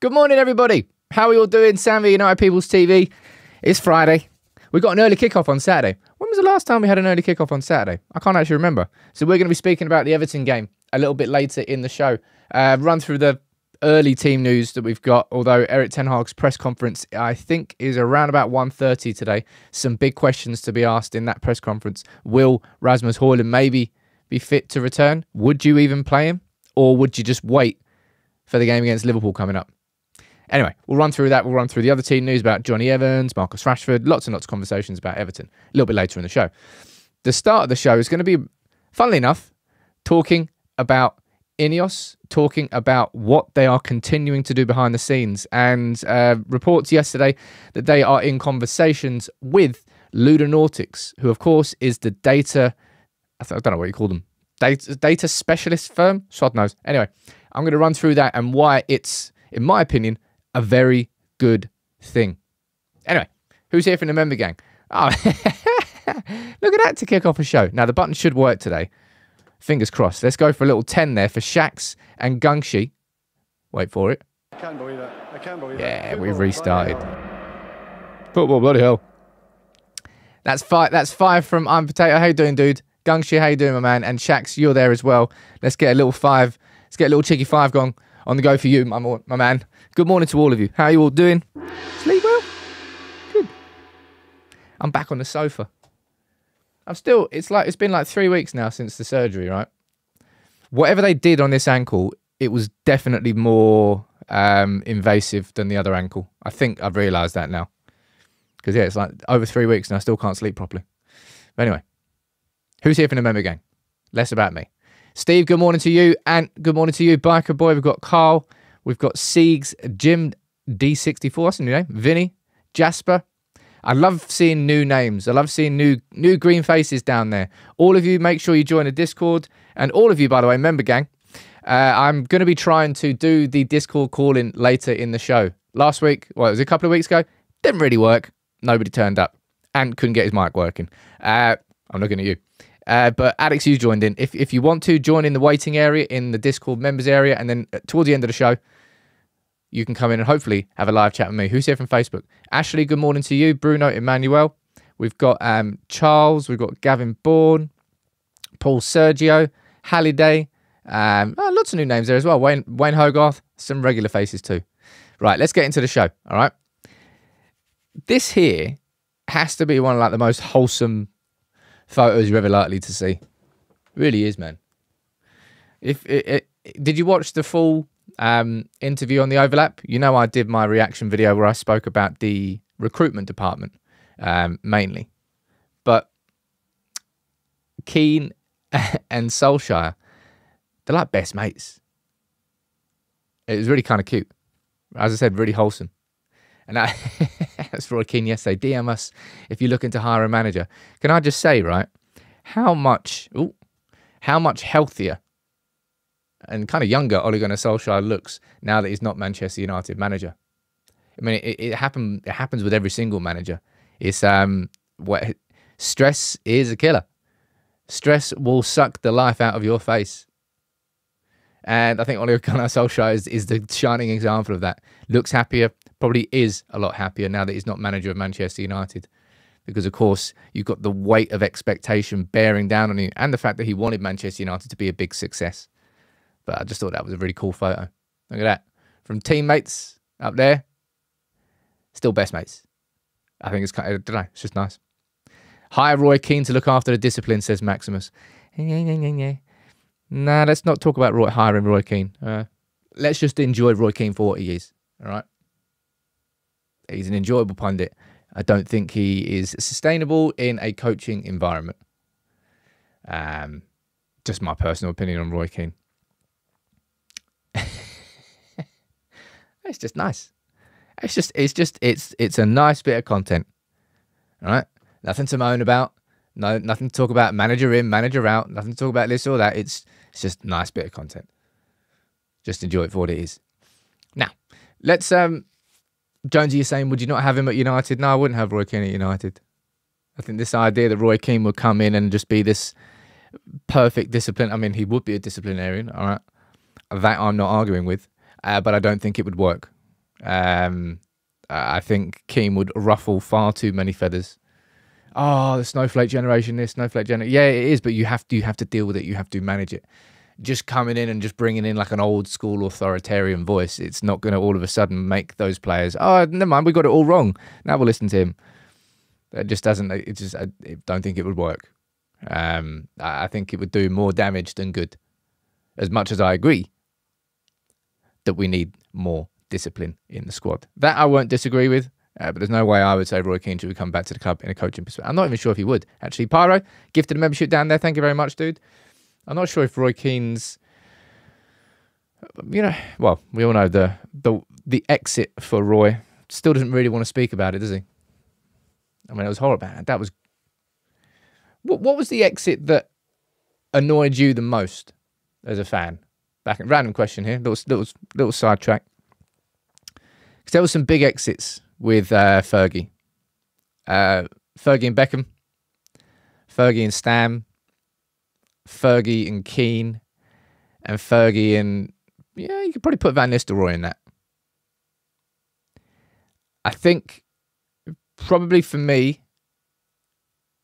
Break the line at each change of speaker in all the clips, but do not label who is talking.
Good morning, everybody. How are you all doing? Sammy, United People's TV. It's Friday. We got an early kickoff on Saturday. When was the last time we had an early kickoff on Saturday? I can't actually remember. So we're going to be speaking about the Everton game a little bit later in the show. Run through the early team news that we've got, although Erik ten Hag's press conference, I think, is around about 1:30 today. Some big questions to be asked in that press conference. Will Rasmus Hojlund maybe be fit to return? Would you even play him? Or would you just wait for the game against Liverpool coming up? Anyway, we'll run through that. We'll run through the other team news about Johnny Evans, Marcus Rashford, lots and lots of conversations about Everton a little bit later in the show. The start of the show is going to be, funnily enough, talking about INEOS, talking about what they are continuing to do behind the scenes, and reports yesterday that they are in conversations with Ludonautics, who, of course, is the data, I don't know what you call them, data specialist firm? Sod knows. Anyway, I'm going to run through that and why it's, in my opinion, a very good thing. Anyway, who's here from the member gang? Oh, look at that to kick off a show. Now, the button should work today. Fingers crossed. Let's go for a little 10 there for Shax and Gungshi. Wait for it.
I can't believe it. I can't believe it.
Yeah, we've restarted. Football, bloody hell. That's five from I'm Potato. How you doing, dude? Gungshi, how you doing, my man? And Shax, you're there as well. Let's get a little five. Let's get a little cheeky five gone on the go for you, my man. Good morning to all of you. How are you all doing? Sleep well? Good. I'm back on the sofa. It's been like 3 weeks now since the surgery, right? Whatever they did on this ankle, it was definitely more invasive than the other ankle. I think I've realised that now. Because, yeah, it's like over 3 weeks and I still can't sleep properly. But anyway, who's here from the member gang? Less about me. Steve, good morning to you. And good morning to you, Biker Boy. We've got Carl. We've got Siegs, Jim D64. That's a new name. Vinny, Jasper. I love seeing new names. I love seeing new green faces down there. All of you, make sure you join the Discord. And all of you, by the way, member gang. I'm going to be trying to do the Discord call-in later in the show. Last week, well, it was a couple of weeks ago. Didn't really work. Nobody turned up and couldn't get his mic working. I'm looking at you. But Alex, you joined in. If you want to join in the waiting area, in the Discord members area, and then towards the end of the show, you can come in and hopefully have a live chat with me. Who's here from Facebook? Ashley, good morning to you. Bruno, Emmanuel. We've got Charles. We've got Gavin Bourne. Paul Sergio. Halliday. Lots of new names there as well. Wayne Hogarth. Some regular faces too. Right, let's get into the show. All right. This here has to be one of like the most wholesome photos you're ever likely to see. It really is, man. Did you watch the full interview on the overlap? You know, I did my reaction video where I spoke about the recruitment department mainly, but Keane and Solskjaer, they're like best mates. It was really kind of cute. As I said, really wholesome. And that's Roy Keane yesterday. DM us if you're looking to hire a manager. Can I just say, right, how much healthier and kind of younger Ole Gunnar Solskjaer looks now that he's not Manchester United manager. I mean, it happens with every single manager. It's stress is a killer. Stress will suck the life out of your face. And I think Ole Gunnar Solskjaer is the shining example of that. Looks happier, probably is a lot happier now that he's not manager of Manchester United. Because, of course, you've got the weight of expectation bearing down on you and the fact that he wanted Manchester United to be a big success. But I just thought that was a really cool photo. Look at that. From teammates up there, still best mates. I think it's kind of, I don't know, it's just nice. Hire Roy Keane to look after the discipline, says Maximus. Nah, let's not talk about hiring Roy Keane. Let's just enjoy Roy Keane for what he is. All right? He's an enjoyable pundit. I don't think he is sustainable in a coaching environment. Just my personal opinion on Roy Keane. It's just nice. It's a nice bit of content. All right? Nothing to moan about. No, nothing to talk about. Manager in, manager out. Nothing to talk about this or that. It's just a nice bit of content. Just enjoy it for what it is. Now, let's Jonesy, you're saying, would you not have him at United? No, I wouldn't have Roy Keane at United. I think this idea that Roy Keane would come in and just be this perfect discipline. I mean, he would be a disciplinarian, all right? That I'm not arguing with, but I don't think it would work. I think Keane would ruffle far too many feathers. Oh, the snowflake generation, this snowflake generation. Yeah, it is, but you have to deal with it. You have to manage it. Just coming in and just bringing in like an old school authoritarian voice, it's not going to all of a sudden make those players, oh, never mind, we got it all wrong. Now we'll listen to him. That just doesn't, I don't think it would work. I think it would do more damage than good. As much as I agree that we need more discipline in the squad. That I won't disagree with, but there's no way I would say Roy Keane should come back to the club in a coaching perspective. I'm not even sure if he would. Actually, Pyro, gifted a membership down there. Thank you very much, dude. I'm not sure if Roy Keane's, well, we all know the exit for Roy. Still doesn't really want to speak about it, does he? I mean, it was horrible. That was, what was the exit that annoyed you the most as a fan? Back in random question here, little sidetrack. Because there was some big exits with Fergie. Fergie and Beckham. Fergie and Stam. Fergie and Keane. And Fergie and... Yeah, you could probably put Van Nistelrooy in that. I think probably for me,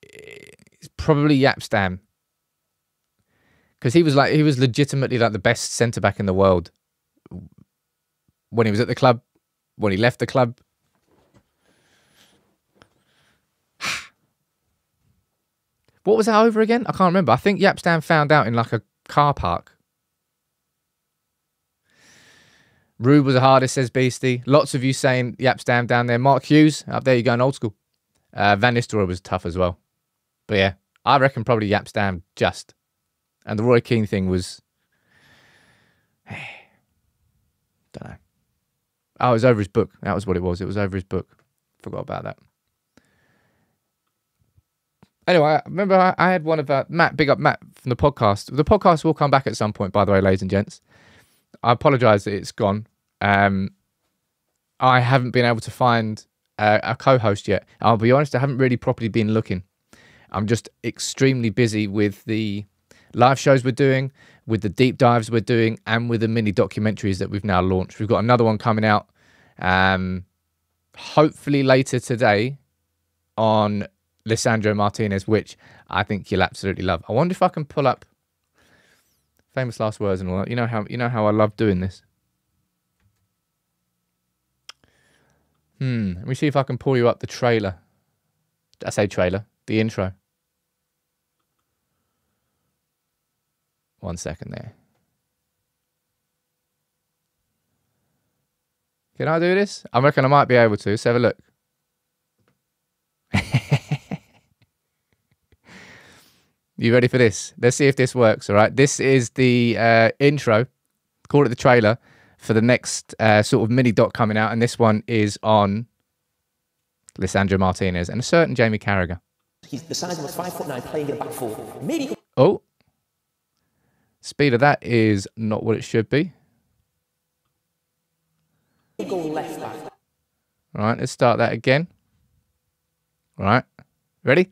it's probably Jaap Stam. Because he was legitimately like the best centre-back in the world when he was at the club, when he left the club. What was that over again? I can't remember. I think Jaap Stam found out in like a car park. Rube was the hardest, says Beastie. Lots of you saying Jaap Stam down there. Mark Hughes, up there you going old school. Van Nistelrooy was tough as well. But yeah, I reckon probably Jaap Stam just. And the Roy Keane thing was... don't know. Oh, it was over his book. That was what it was. It was over his book. Forgot about that. Anyway, I remember I had one of Matt, big up Matt from the podcast. The podcast will come back at some point, by the way, ladies and gents. I apologise that it's gone. I haven't been able to find a co-host yet. I'll be honest, I haven't really properly been looking. I'm just extremely busy with the live shows we're doing, with the deep dives we're doing, and with the mini documentaries that we've now launched. We've got another one coming out, hopefully later today, on Lisandro Martinez, which I think you'll absolutely love. I wonder if I can pull up famous last words and all that. You know how I love doing this. Let me see if I can pull you up the trailer. I say trailer, the intro. 1 second there. Can I do this? I reckon I might be able to. Let's have a look. You ready for this? Let's see if this works, all right? This is the intro, call it the trailer, for the next sort of mini-doc coming out, and this one is on Lisandro Martinez and a certain Jamie Carragher.
He's the size of a 5'9", playing in a back four. Maybe...
Oh. Speed of that is not what it should be.
Go left back.
All right, let's start that again. All right. Ready?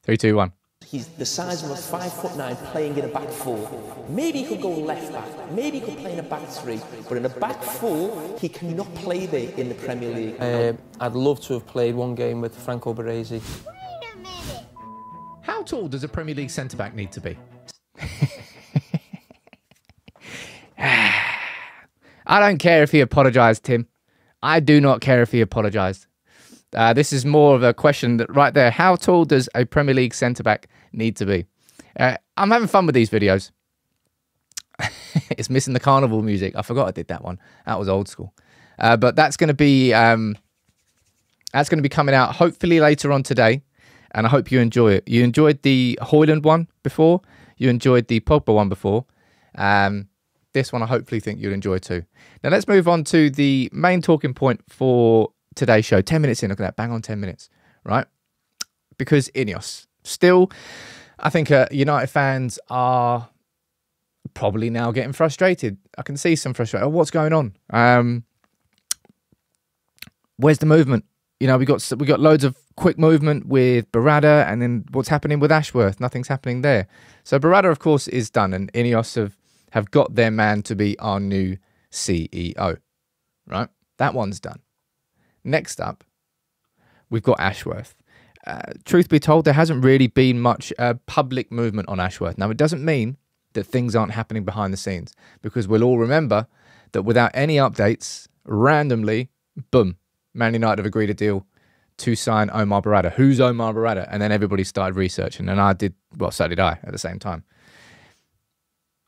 3, 2, 1.
He's the size of a 5'9", playing in a back four. Maybe he could go left back. Maybe he could play in a back three. But in a back four, he cannot play there in the Premier League.
I'd love to have played one game with Franco Baresi.
Wait a minute.
How tall does a Premier League centre-back need to be? I don't care if he apologised, Tim. I do not care if he apologised. This is more of a question that right there. How tall does a Premier League centre-back need to be? I'm having fun with these videos. It's missing the carnival music. I forgot I did that one. That was old school. But that's going to be coming out hopefully later on today. And I hope you enjoy it. You enjoyed the Hojlund one before. You enjoyed the Pogba one before. This one I hopefully think you'll enjoy too. Now let's move on to the main talking point for today's show. 10 minutes in, look at that, bang on 10 minutes, right? Because INEOS. Still, I think United fans are probably now getting frustrated. I can see some frustration. Oh, what's going on? Where's the movement? You know, we got loads of quick movement with Barada, and then what's happening with Ashworth? Nothing's happening there. So Barada, of course, is done, and INEOS have got their man to be our new CEO, right? That one's done. Next up, we've got Ashworth. Truth be told, there hasn't really been much public movement on Ashworth. Now, it doesn't mean that things aren't happening behind the scenes, because we'll all remember that without any updates, randomly, boom, Man United have agreed a deal to sign Omar Barada. Who's Omar Barada? And then everybody started researching, and I did, well, so did I at the same time.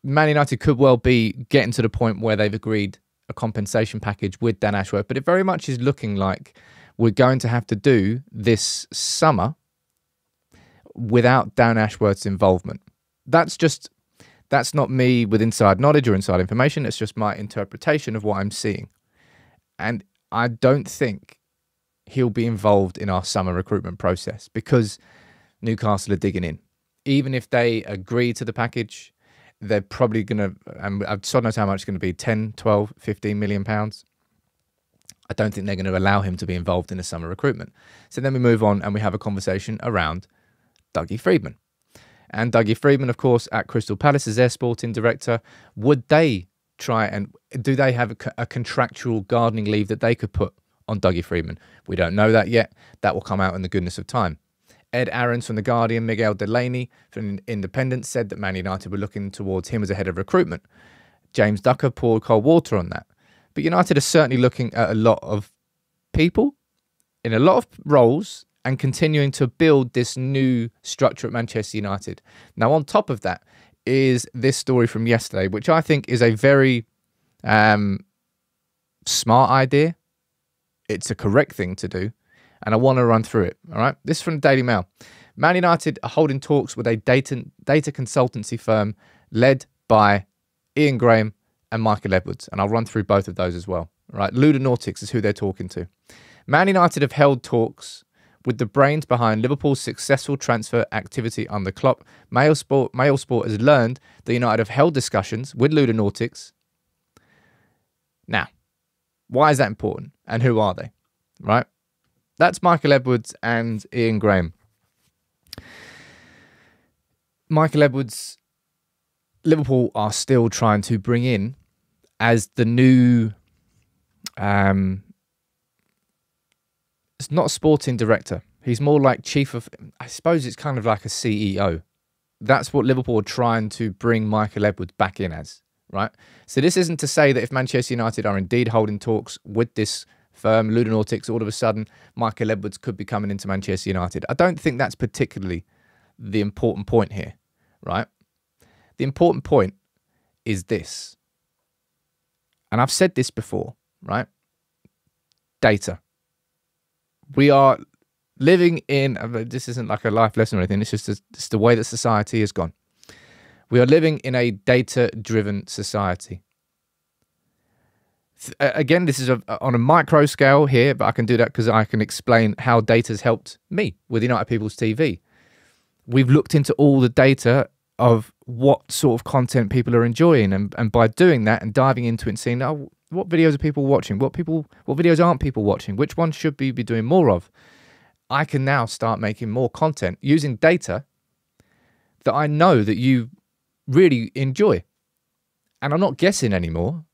Man United could well be getting to the point where they've agreed a compensation package with Dan Ashworth, but it very much is looking like we're going to have to do this summer without Dan Ashworth's involvement. That's not me with inside knowledge or inside information. It's just my interpretation of what I'm seeing. And I don't think he'll be involved in our summer recruitment process, because Newcastle are digging in. Even if they agree to the package, they're probably going to, and God knows how much it's going to be, 10, 12, 15 million pounds. I don't think they're going to allow him to be involved in the summer recruitment. So then we move on and we have a conversation around Dougie Freedman. And Dougie Freedman, of course, at Crystal Palace as their sporting director. Would they try and, do they have a contractual gardening leave that they could put on Dougie Freedman? We don't know that yet. That will come out in the goodness of time. Ed Aarons from The Guardian, Miguel Delaney from Independent said that Man United were looking towards him as a head of recruitment. James Ducker poured cold water on that. But United are certainly looking at a lot of people in a lot of roles and continuing to build this new structure at Manchester United. Now, on top of that is this story from yesterday, which I think is a very smart idea. It's a correct thing to do, and I want to run through it. All right, this is from the Daily Mail. Man United are holding talks with a data consultancy firm led by Ian Graham and Michael Edwards, and I'll run through both of those as well. All right, Ludonautics is who they're talking to. Man United have held talks with the brains behind Liverpool's successful transfer activity under Klopp. Mail Sport has learned that United have held discussions with Ludonautics. Now, why is that important? And who are they? Right? That's Michael Edwards and Ian Graham. Michael Edwards, Liverpool are still trying to bring in as the new... it's not a sporting director. He's more like chief of... I suppose it's kind of like a CEO. That's what Liverpool are trying to bring Michael Edwards back in as, right? So this isn't to say that if Manchester United are indeed holding talks with this firm, Ludonautics, all of a sudden Michael Edwards could be coming into Manchester United. I don't think that's particularly the important point here, right? The important point is this. And I've said this before, right? Data. We are living in, this isn't like a life lesson or anything, it's just the way that society has gone. We are living in a data-driven society. Again, this is on a micro scale here, but I can do that because I can explain how data has helped me with United People's TV. We've looked into all the data of what sort of content people are enjoying, and by doing that and diving into it and seeing, oh, what videos are people watching? What videos aren't people watching? Which ones should we be doing more of? I can now start making more content using data that I know that you really enjoy. And I'm not guessing anymore.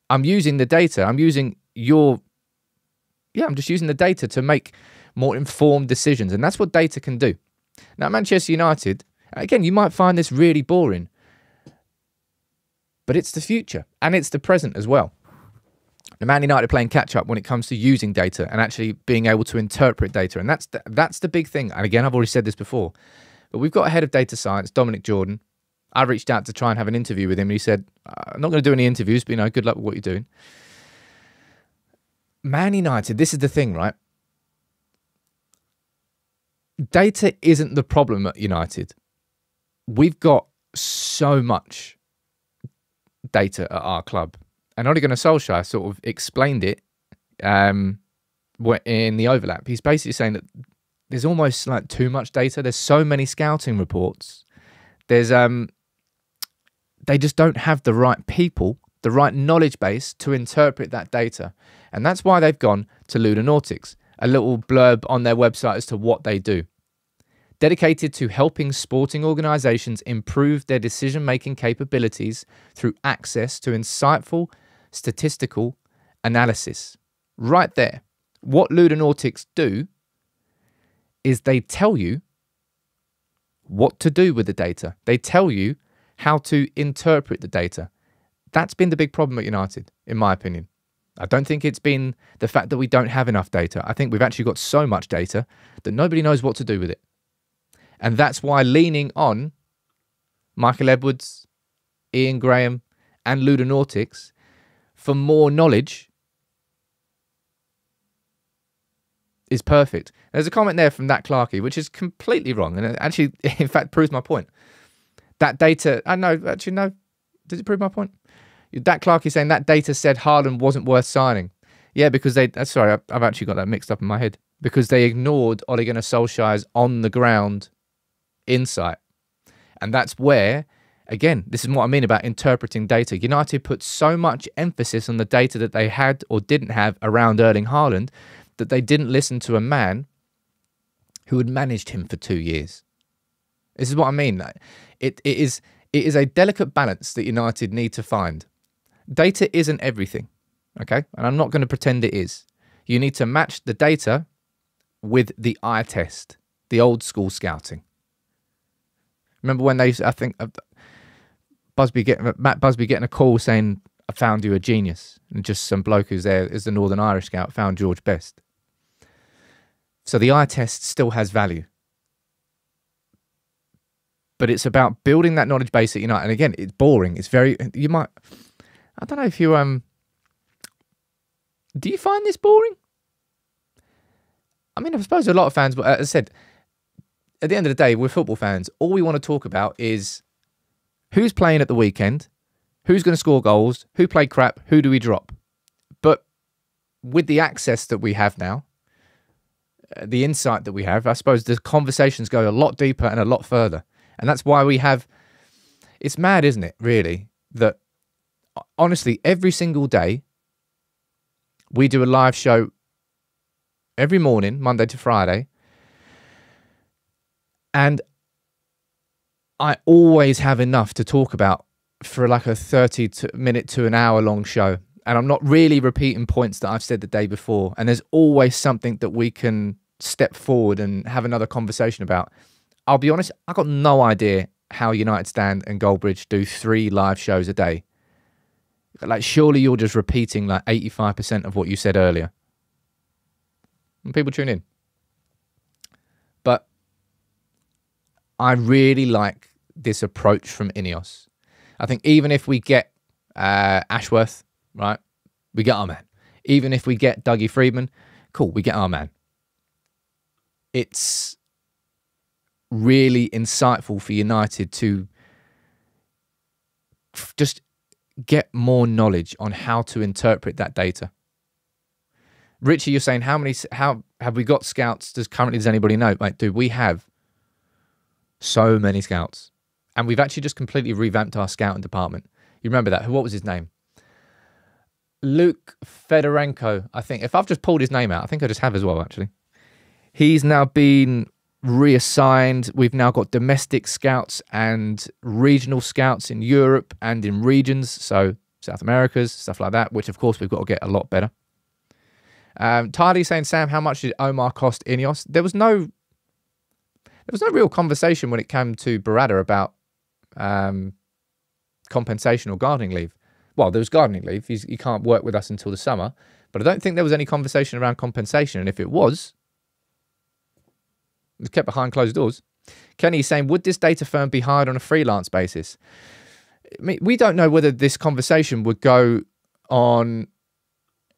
I'm using the data. I'm using I'm just using the data to make more informed decisions. And that's what data can do. Now, Manchester United, again, you might find this really boring, but it's the future and it's the present as well. The Man United are playing catch-up when it comes to using data and actually being able to interpret data. And that's the big thing. And again, I've already said this before, but we've got a head of data science, Dominic Jordan. I reached out to try and have an interview with him, and he said, I'm not going to do any interviews, but, good luck with what you're doing. Man United, this is the thing, right? Data isn't the problem at United. We've got so much data at our club. And Ole Gunnar Solskjaer sort of explained it in the overlap. He's basically saying that there's almost like too much data. There's so many scouting reports. There's they just don't have the right people, the right knowledge base to interpret that data. And that's why they've gone to Ludonautics, a little blurb on their website as to what they do. Dedicated to helping sporting organisations improve their decision-making capabilities through access to insightful statistical analysis. right there. What Ludonautics do is they tell you what to do with the data. They tell you how to interpret the data. That's been the big problem at United, in my opinion. I don't think it's been the fact that we don't have enough data. I think we've actually got so much data that nobody knows what to do with it. And that's why leaning on Michael Edwards, Ian Graham, and Ludonautics for more knowledge is perfect. There's a comment there from that Clarkey, which is completely wrong. And it actually, in fact, proves my point. That data, actually, no. Does it prove my point? That Clarkey saying that data said Haaland wasn't worth signing. Yeah, because sorry, I've actually got that mixed up in my head. Because they ignored Ole Gunnar Solskjaer's on-the-ground insight. And that's where, again, this is what I mean about interpreting data. United put so much emphasis on the data that they had or didn't have around Erling Haaland that they didn't listen to a man who had managed him for 2 years. This is what I mean. It is a delicate balance that United need to find. Data isn't everything, okay? And I'm not going to pretend it is. You need to match the data with the eye test, the old school scouting. Remember when I think Matt Busby getting a call saying, "I found you a genius," and just some bloke who's there is the Northern Irish scout found George Best. So the eye test still has value. But it's about building that knowledge base at United. And again, it's boring. It's very, I don't know if you, do you find this boring? I mean, I suppose a lot of fans, but as I said, at the end of the day, we're football fans. All we want to talk about is who's playing at the weekend, who's going to score goals, who played crap, who do we drop. But with the access that we have now, the insight that we have, I suppose the conversations go a lot deeper and a lot further. And that's why we have, it's mad, isn't it, really, that honestly, every single day, we do a live show every morning, Monday to Friday. And I always have enough to talk about for like a 30-minute to an hour long show. And I'm not really repeating points that I've said the day before. And there's always something that we can step forward and have another conversation about. I'll be honest, I got no idea how United Stand and Goldbridge do 3 live shows a day. Like, surely you're just repeating like 85% of what you said earlier. And people tune in. But I really like this approach from INEOS. I think even if we get Ashworth, right, we get our man. Even if we get Dougie Freedman, cool, we get our man. It's really insightful for United to just get more knowledge on how to interpret that data. Richie, you're saying how have we got scouts? Does anybody know? Like, dude, we have so many scouts, and we've actually just completely revamped our scouting department. You remember that? What was his name? Luke Fedorenko, I think. If I've just pulled his name out, I think I just have as well, actually. He's now been reassigned. We've now got domestic scouts and regional scouts in Europe and in regions, so South Americas, stuff like that, which of course we've got to get a lot better. Tardy saying, Sam, how much did Omar cost INEOS? There was no real conversation when it came to Barada about compensation or gardening leave. Well, there was gardening leave. He can't work with us until the summer, but I don't think there was any conversation around compensation, and if it was, it's kept behind closed doors. Kenny's saying, would this data firm be hired on a freelance basis? I mean, we don't know whether this conversation would go on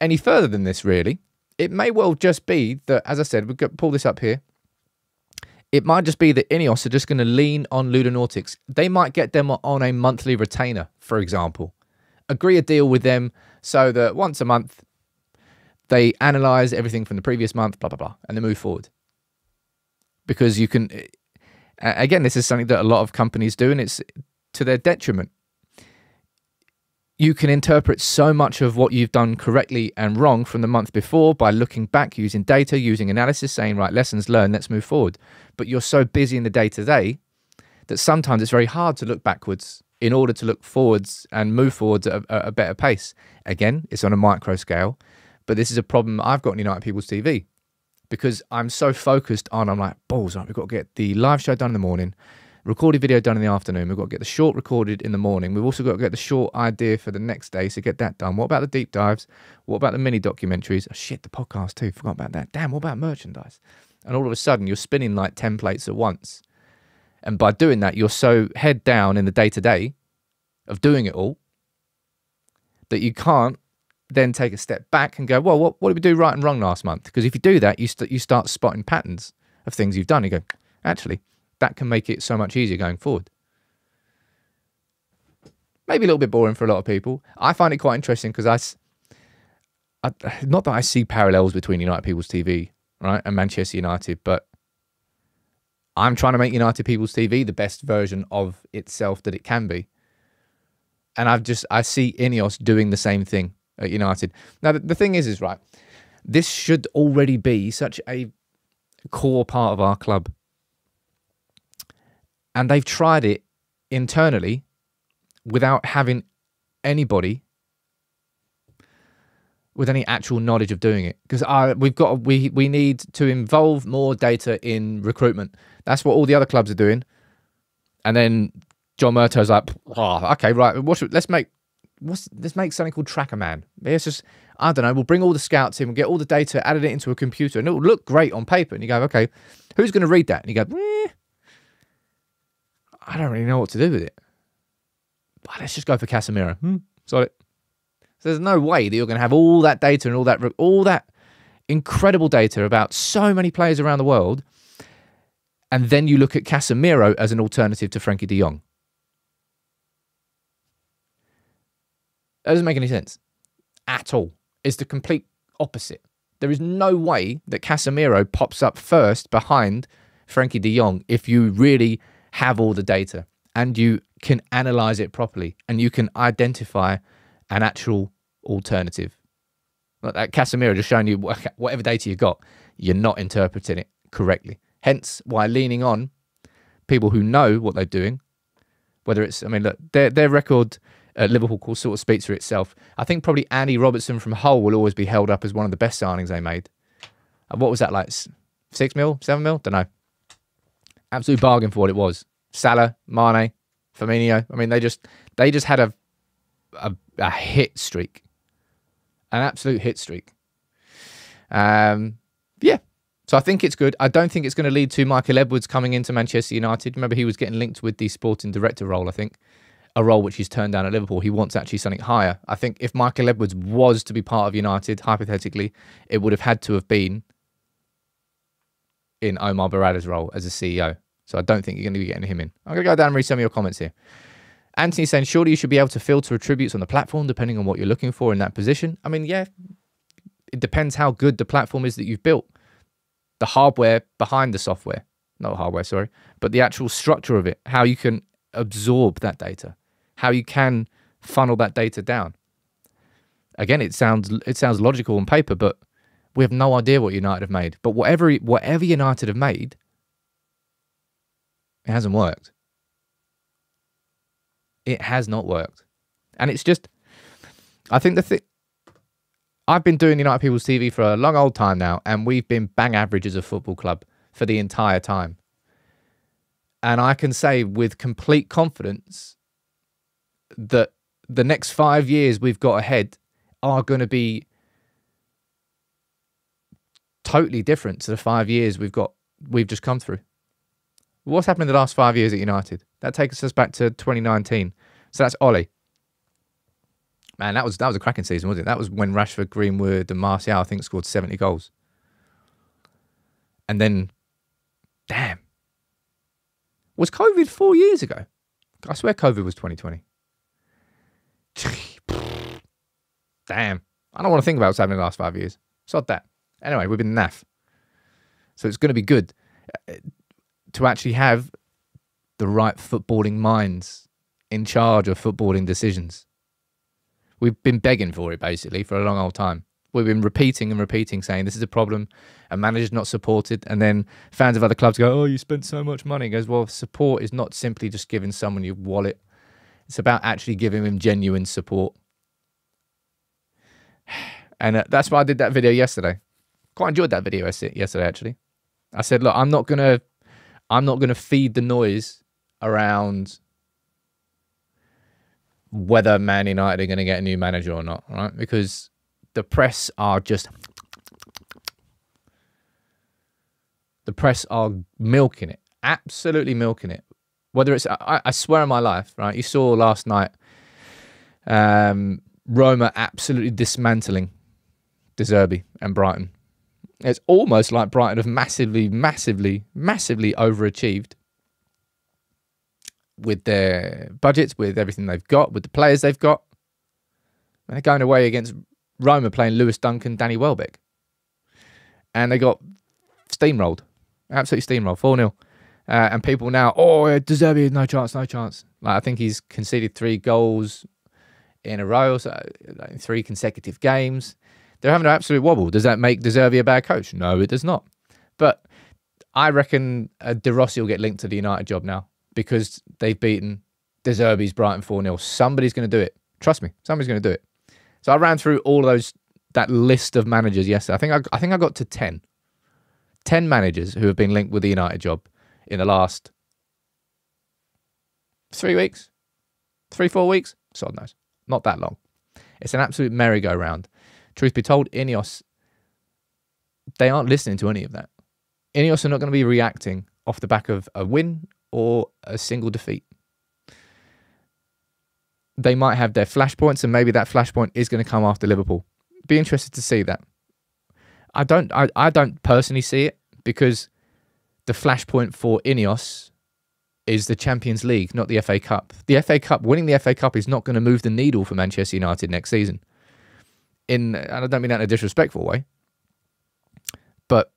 any further than this, really. It may well just be that, as I said, we'll pull this up here. It might just be that INEOS are just going to lean on Ludonautics. They might get them on a monthly retainer, for example. Agree a deal with them so that once a month, they analyse everything from the previous month, blah, blah, blah, and they move forward. Because you can, again, this is something that a lot of companies do, and it's to their detriment. You can interpret so much of what you've done correctly and wrong from the month before by looking back, using data, using analysis, saying, right, lessons learned, let's move forward. But you're so busy in the day-to-day that sometimes it's very hard to look backwards in order to look forwards and move forwards at a better pace. Again, it's on a micro scale, But this is a problem I've got in United People's TV because I'm so focused on, I'm like, balls, right, we've got to get the live show done in the morning, recorded video done in the afternoon, we've got to get the short recorded in the morning, we've also got to get the short idea for the next day, so get that done. What about the deep dives? What about the mini documentaries? Oh, shit, the podcast too, forgot about that. Damn, what about merchandise? And all of a sudden, you're spinning like 10 plates at once. And by doing that, you're so head down in the day-to-day of doing it all that you can't then take a step back and go, well, what did we do right and wrong last month? Because if you do that, you start spotting patterns of things you've done. You go, actually, that can make it so much easier going forward. Maybe a little bit boring for a lot of people. I find it quite interesting because not that I see parallels between United People's TV, right, and Manchester United, but I'm trying to make United People's TV the best version of itself that it can be. And I see INEOS doing the same thing at United. Now, the thing is right, this should already be such a core part of our club. And they've tried it internally without having anybody with any actual knowledge of doing it. Because we need to involve more data in recruitment. That's what all the other clubs are doing. And then John Murtaugh's like, oh, okay, right, let's make something called Tracker Man. It's just, I don't know, we'll bring all the scouts in, we'll get all the data, added it into a computer, and it'll look great on paper. And you go, okay, who's going to read that? And you go, I don't really know what to do with it. But let's just go for Casemiro. Solid. So there's no way that you're going to have all that data and all that incredible data about so many players around the world, and then you look at Casemiro as an alternative to Frankie de Jong. That doesn't make any sense at all. It's the complete opposite. There is no way that Casemiro pops up first behind Frankie de Jong if you really have all the data and you can analyze it properly and you can identify an actual alternative. Like that Casemiro just showing you whatever data you got, you're not interpreting it correctly. Hence why leaning on people who know what they're doing, whether it's, I mean, look, their record at Liverpool sort of speaks for itself. I think probably Andy Robertson from Hull will always be held up as one of the best signings they made. What was that, like 6 mil, 7 mil? Don't know. Absolute bargain for what it was. Salah, Mane, Firmino. I mean, they just had a hit streak, an absolute hit streak. Yeah. So I think it's good. I don't think it's going to lead to Michael Edwards coming into Manchester United. Remember, he was getting linked with the sporting director role, I think. A role which he's turned down at Liverpool. He wants actually something higher. I think if Michael Edwards was to be part of United, hypothetically, it would have had to have been in Omar Barada's role as a CEO. So I don't think you're going to be getting him in. I'm going to go down and read some of your comments here. Anthony saying, surely you should be able to filter attributes on the platform depending on what you're looking for in that position. I mean, yeah, it depends how good the platform is that you've built. The hardware behind the software. Not hardware, sorry. But the actual structure of it. How you can absorb that data. How you can funnel that data down. Again, it sounds logical on paper, but we have no idea what United have made. But whatever United have made, it hasn't worked. It has not worked. And it's just, I think I've been doing United People's TV for a long old time now, and we've been bang average as a football club for the entire time. And I can say with complete confidence that the next 5 years we've got ahead are going to be totally different to the 5 years we've just come through. What's happened in the last 5 years at United? That takes us back to 2019. So that's Ollie. Man, that was a cracking season, wasn't it? That was when Rashford, Greenwood and Martial, I think, scored 70 goals. And then, damn. Was COVID 4 years ago? I swear COVID was 2020. Damn. I don't want to think about what's happened in the last 5 years. Sod that. Anyway, we've been naff. So it's going to be good to actually have the right footballing minds in charge of footballing decisions. We've been begging for it, basically, for a long old time. We've been repeating and repeating, saying this is a problem, and managers not supported, and then fans of other clubs go, oh, you spent so much money. He goes, well, support is not simply just giving someone your wallet. It's about actually giving them genuine support. And that's why I did that video yesterday. Quite enjoyed that video yesterday, actually. I said, look, I'm not gonna feed the noise around whether Man United are going to get a new manager or not, right? Because the press are milking it, absolutely milking it. Whether it's, I swear on my life, right? You saw last night, Roma absolutely dismantling De Zerbi and Brighton. It's almost like Brighton have massively overachieved with their budgets, with everything they've got, with the players they've got. And they're going away against Roma playing Lewis Duncan, Danny Welbeck. And they got steamrolled. Absolutely steamrolled. 4-0. And people now, De Zerbi, no chance. Like, I think he's conceded 3 goals in a row, so like 3 consecutive games. They're having an absolute wobble. Does that make De Zerbi a bad coach? No, it does not. But I reckon De Rossi will get linked to the United job now because they've beaten De Zerbi's Brighton 4-0. Somebody's going to do it. Trust me, somebody's going to do it. So I ran through all of that list of managers yesterday. I think I got to 10. 10 managers who have been linked with the United job in the last 3 weeks, 3-4 weeks. Sod knows. Not that long. It's an absolute merry-go-round. Truth be told, INEOS, they aren't listening to any of that. INEOS are not going to be reacting off the back of a win or a single defeat. They might have their flashpoints, and maybe that flashpoint is going to come after Liverpool. Be interested to see that. I don't personally see it, because the flashpoint for INEOS is the Champions League, not the FA Cup. The FA Cup, winning the FA Cup is not going to move the needle for Manchester United next season. And I don't mean that in a disrespectful way, but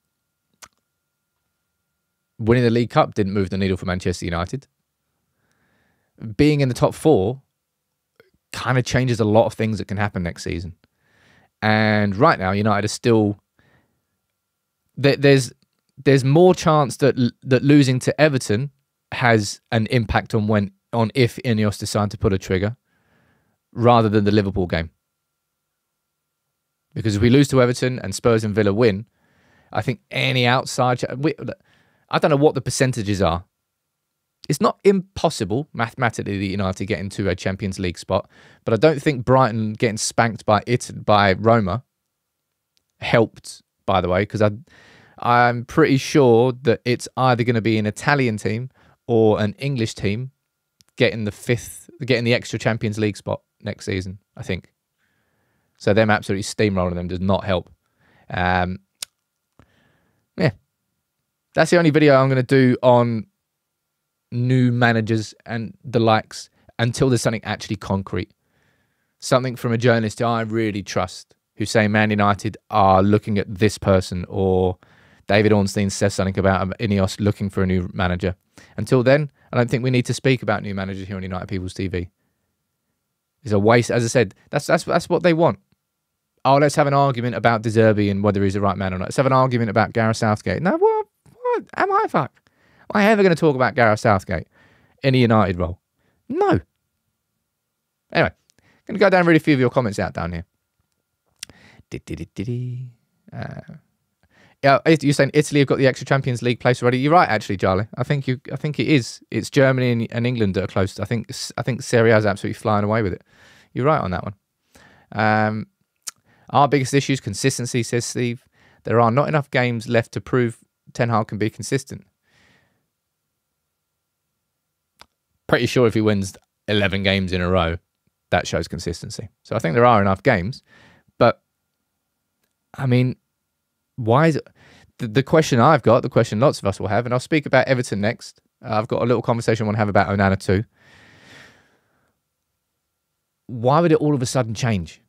winning the League Cup didn't move the needle for Manchester United. Being in the top 4 kind of changes a lot of things that can happen next season. And right now, United is still... There's more chance that losing to Everton has an impact on if INEOS decide to pull a trigger, rather than the Liverpool game. Because if we lose to Everton and Spurs and Villa win, I think any outside... I don't know what the percentages are. It's not impossible, mathematically, that United get into a Champions League spot, but I don't think Brighton getting spanked by Roma helped, by the way, because I'm pretty sure that it's either going to be an Italian team or an English team getting the extra Champions League spot next season, I think. So them absolutely steamrolling them does not help. Yeah. That's the only video I'm going to do on new managers and the likes until there's something actually concrete. Something from a journalist who I really trust, who's saying Man United are looking at this person, or David Ornstein says something about INEOS looking for a new manager. Until then, I don't think we need to speak about new managers here on United People's TV. It's a waste. As I said, that's what they want. Oh, let's have an argument about De Zerbi and whether he's the right man or not. Let's have an argument about Gareth Southgate. No, what am I fucked? Am I ever going to talk about Gareth Southgate in a United role? No. Anyway, going to go down and read a few of your comments out down here. Yeah, you're saying Italy have got the extra Champions League place already. You're right, actually, Charlie. I think it is. It's Germany and England that are close. I think Serie A is absolutely flying away with it. You're right on that one. Our biggest issue is consistency, says Steve. There are not enough games left to prove Ten Hag can be consistent. Pretty sure if he wins 11 games in a row, that shows consistency. So I think there are enough games. But, I mean, why is it... The question I've got, the question lots of us will have, and I'll speak about Everton next. I've got a little conversation I want to have about Onana too. Why would it all of a sudden change?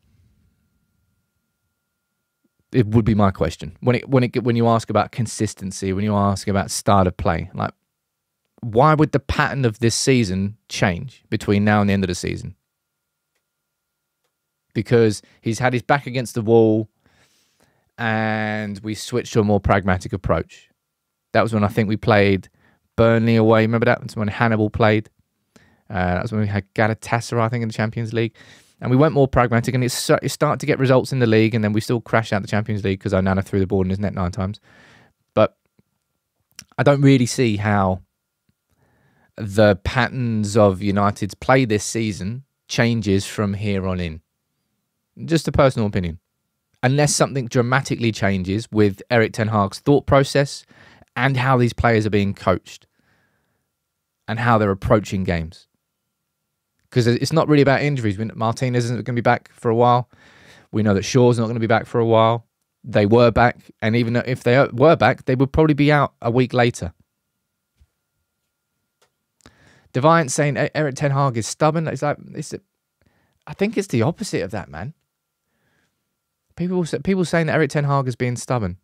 It would be my question. When you ask about consistency, when you ask about style of play, like, why would the pattern of this season change between now and the end of the season? Because he's had his back against the wall and we switched to a more pragmatic approach. That was when I think we played Burnley away. Remember that? That's when Hannibal played. That was when we had Galatasaray, I think, in the Champions League. And we went more pragmatic, and it started to get results in the league, and then we still crashed out the Champions League because Onana threw the ball in his net 9 times. But I don't really see how the patterns of United's play this season changes from here on in. Just a personal opinion. Unless something dramatically changes with Erik ten Hag's thought process and how these players are being coached and how they're approaching games. Because it's not really about injuries. Martinez isn't going to be back for a while. We know that Shaw's not going to be back for a while. They were back, and even if they were back, they would probably be out a week later. Deviant saying Erik ten Hag is stubborn. I think it's the opposite of that, man. People saying that Erik ten Hag is being stubborn.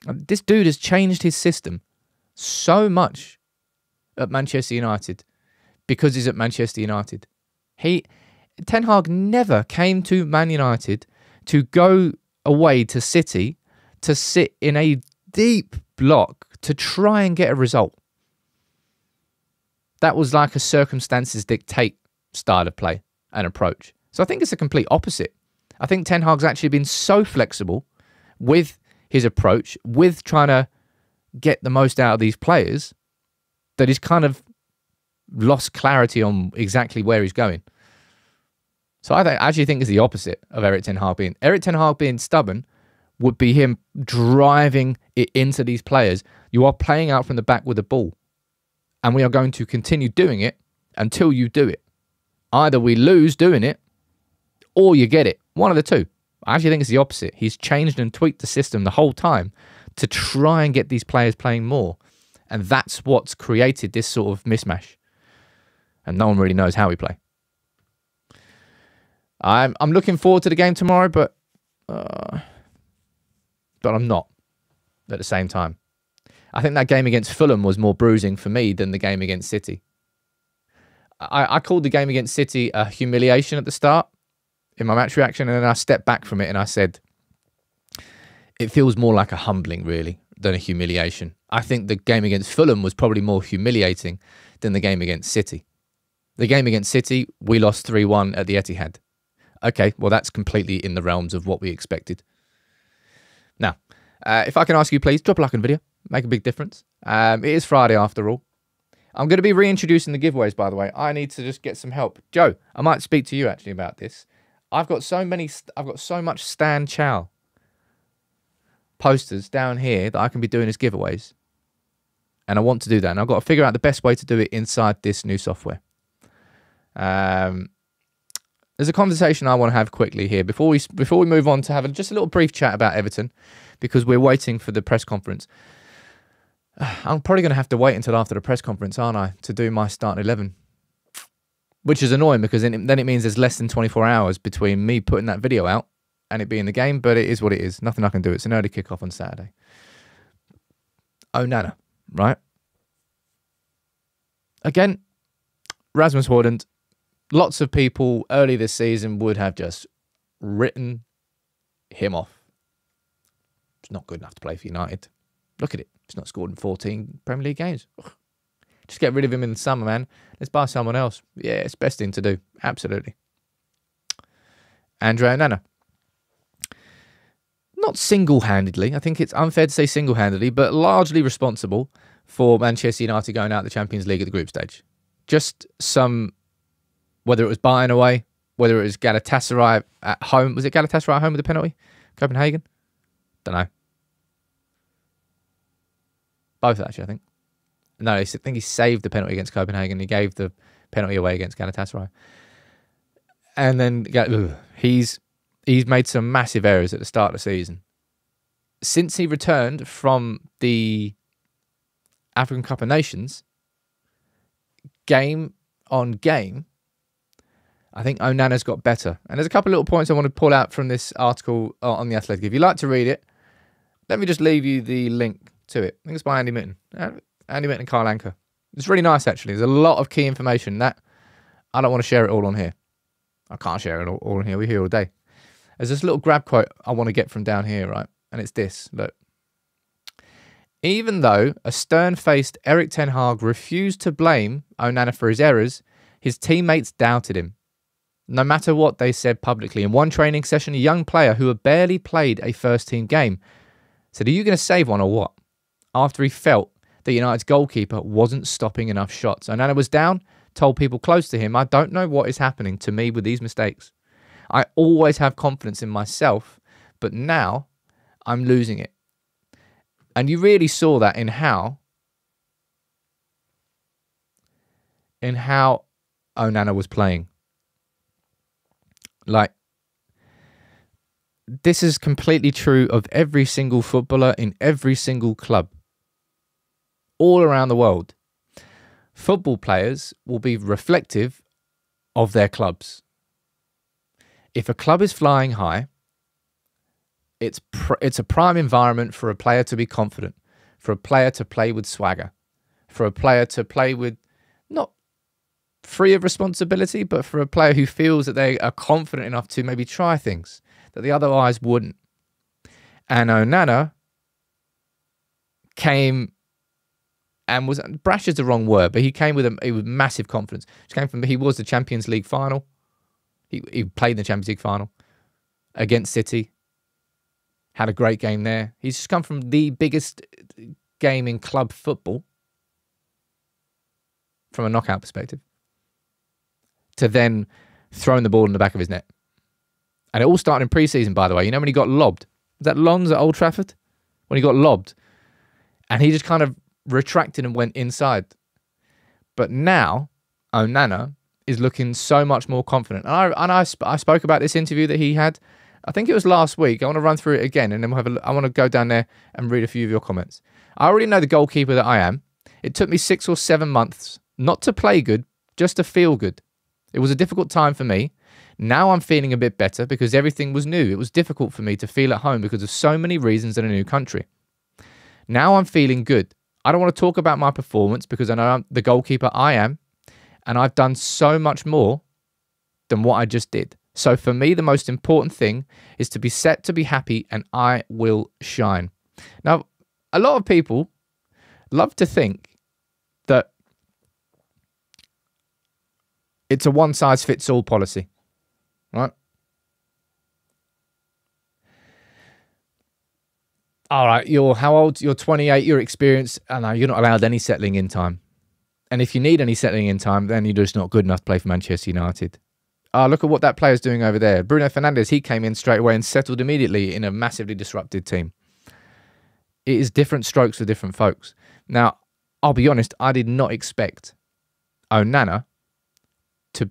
This dude has changed his system so much at Manchester United because he's at Manchester United. Ten Hag never came to Man United to go away to City to sit in a deep block to try and get a result. That was like a circumstances dictate style of play and approach. So I think it's a complete opposite. I think Ten Hag's actually been so flexible with his approach, with trying to get the most out of these players, that he's kind of lost clarity on exactly where he's going. So I actually think it's the opposite of Erik ten Hag being. Erik ten Hag being stubborn would be him driving it into these players. You are playing out from the back with the ball. And we are going to continue doing it until you do it. Either we lose doing it, or you get it. One of the two. I actually think it's the opposite. He's changed and tweaked the system the whole time to try and get these players playing more. And that's what's created this sort of mismatch. And no one really knows how we play. I'm looking forward to the game tomorrow, but I'm not at the same time. I think that game against Fulham was more bruising for me than the game against City. I called the game against City a humiliation at the start in my match reaction, and then I stepped back from it and I said, it feels more like a humbling, really, than a humiliation. I think the game against Fulham was probably more humiliating than the game against City. The game against City, we lost 3-1 at the Etihad. Okay, well, that's completely in the realms of what we expected. Now, if I can ask you, please, drop a like on the video. Make a big difference. It is Friday after all. I'm going to be reintroducing the giveaways, by the way. I need to just get some help. Joe, I might speak to you actually about this. I've got so much Stan Chow posters down here that I can be doing as giveaways. And I want to do that. And I've got to figure out the best way to do it inside this new software. There's a conversation I want to have quickly here before we move on to have just a little brief chat about Everton, because we're waiting for the press conference. I'm probably going to have to wait until after the press conference, aren't I, to do my starting 11. Which is annoying because then it means there's less than 24 hours between me putting that video out and it being the game, but it is what it is. Nothing I can do. It's an early kickoff on Saturday. Onana, right? Again, Rasmus Hojlund. Lots of people early this season would have just written him off. It's not good enough to play for United. Look at it. He's not scored in 14 Premier League games. Ugh. Just get rid of him in the summer, man. Let's buy someone else. Yeah, it's the best thing to do. Absolutely. Andre Onana. Not single-handedly. I think it's unfair to say single-handedly, but largely responsible for Manchester United going out of the Champions League at the group stage. Just some, whether it was Bayern away, whether it was Galatasaray at home. Was it Galatasaray at home with the penalty? Copenhagen? Don't know. Both, actually, I think. No, I think he saved the penalty against Copenhagen. He gave the penalty away against Galatasaray. And then he's made some massive errors at the start of the season. Since he returned from the African Cup of Nations, game on game, I think Onana's got better. And there's a couple of little points I want to pull out from this article on The Athletic. If you'd like to read it, let me just leave you the link to it. I think it's by Andy Mitten. Andy Mitten and Kyle Anker. It's really nice, actually. There's a lot of key information that I don't want to share it all on here. I can't share it all on here. We're here all day. There's this little grab quote I want to get from down here, right? And it's this. Look. Even though a stern-faced Erik ten Hag refused to blame Onana for his errors, his teammates doubted him. no matter what they said publicly. In one training session, a young player who had barely played a first-team game said, "Are you going to save one or what?" After he felt that United's goalkeeper wasn't stopping enough shots. Onana was down, told people close to him, "I don't know what is happening to me with these mistakes. I always have confidence in myself, but now I'm losing it." And you really saw that in how Onana was playing. Like, this is completely true of every single footballer in every single club all around the world. Football players will be reflective of their clubs. If a club is flying high, it's a prime environment for a player to be confident, for a player to play with swagger, for a player to play with not free of responsibility, but for a player who feels that they are confident enough to maybe try things that the otherwise wouldn't. And Onana came and was, brash is the wrong word, but he came with massive confidence. He was the Champions League final. He played in the Champions League final against City. Had a great game there. He's just come from the biggest game in club football from a knockout perspective to then throwing the ball in the back of his net. And it all started in pre-season, by the way. You know when he got lobbed? Was that Lons at Old Trafford? When he got lobbed. And he just kind of retracted and went inside. But now, Onana is looking so much more confident. And I spoke about this interview that he had. I think it was last week. I want to run through it again, and then I want to go down there and read a few of your comments. I already know the goalkeeper that I am. It took me 6 or 7 months not to play good, just to feel good. It was a difficult time for me. Now I'm feeling a bit better because everything was new. It was difficult for me to feel at home because of so many reasons in a new country. Now I'm feeling good. I don't want to talk about my performance because I know I'm the goalkeeper I am, and I've done so much more than what I just did. So for me, the most important thing is to be set to be happy, and I will shine. Now, a lot of people love to think that it's a one-size-fits-all policy, right? All right, you're how old? You're 28, you're experienced. I know you're not allowed any settling in time. And if you need any settling in time, then you're just not good enough to play for Manchester United. Look at what that player's doing over there. Bruno Fernandes, he came in straight away and settled immediately in a massively disrupted team. It is different strokes for different folks. Now, I'll be honest, I did not expect Onana to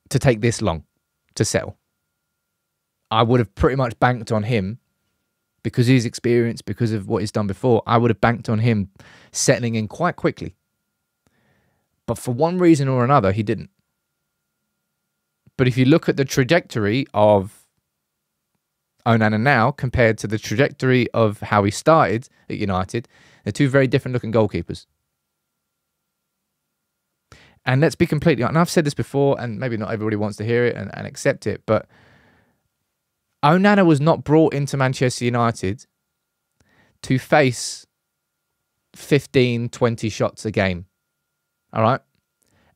take this long to settle. I would have pretty much banked on him because of his experience, because of what he's done before. I would have banked on him settling in quite quickly. But for one reason or another, he didn't. But if you look at the trajectory of Onana now compared to the trajectory of how he started at United, they're two very different looking goalkeepers. And let's be completely honest, and I've said this before, and maybe not everybody wants to hear it and accept it, but Onana was not brought into Manchester United to face 15, 20 shots a game. All right?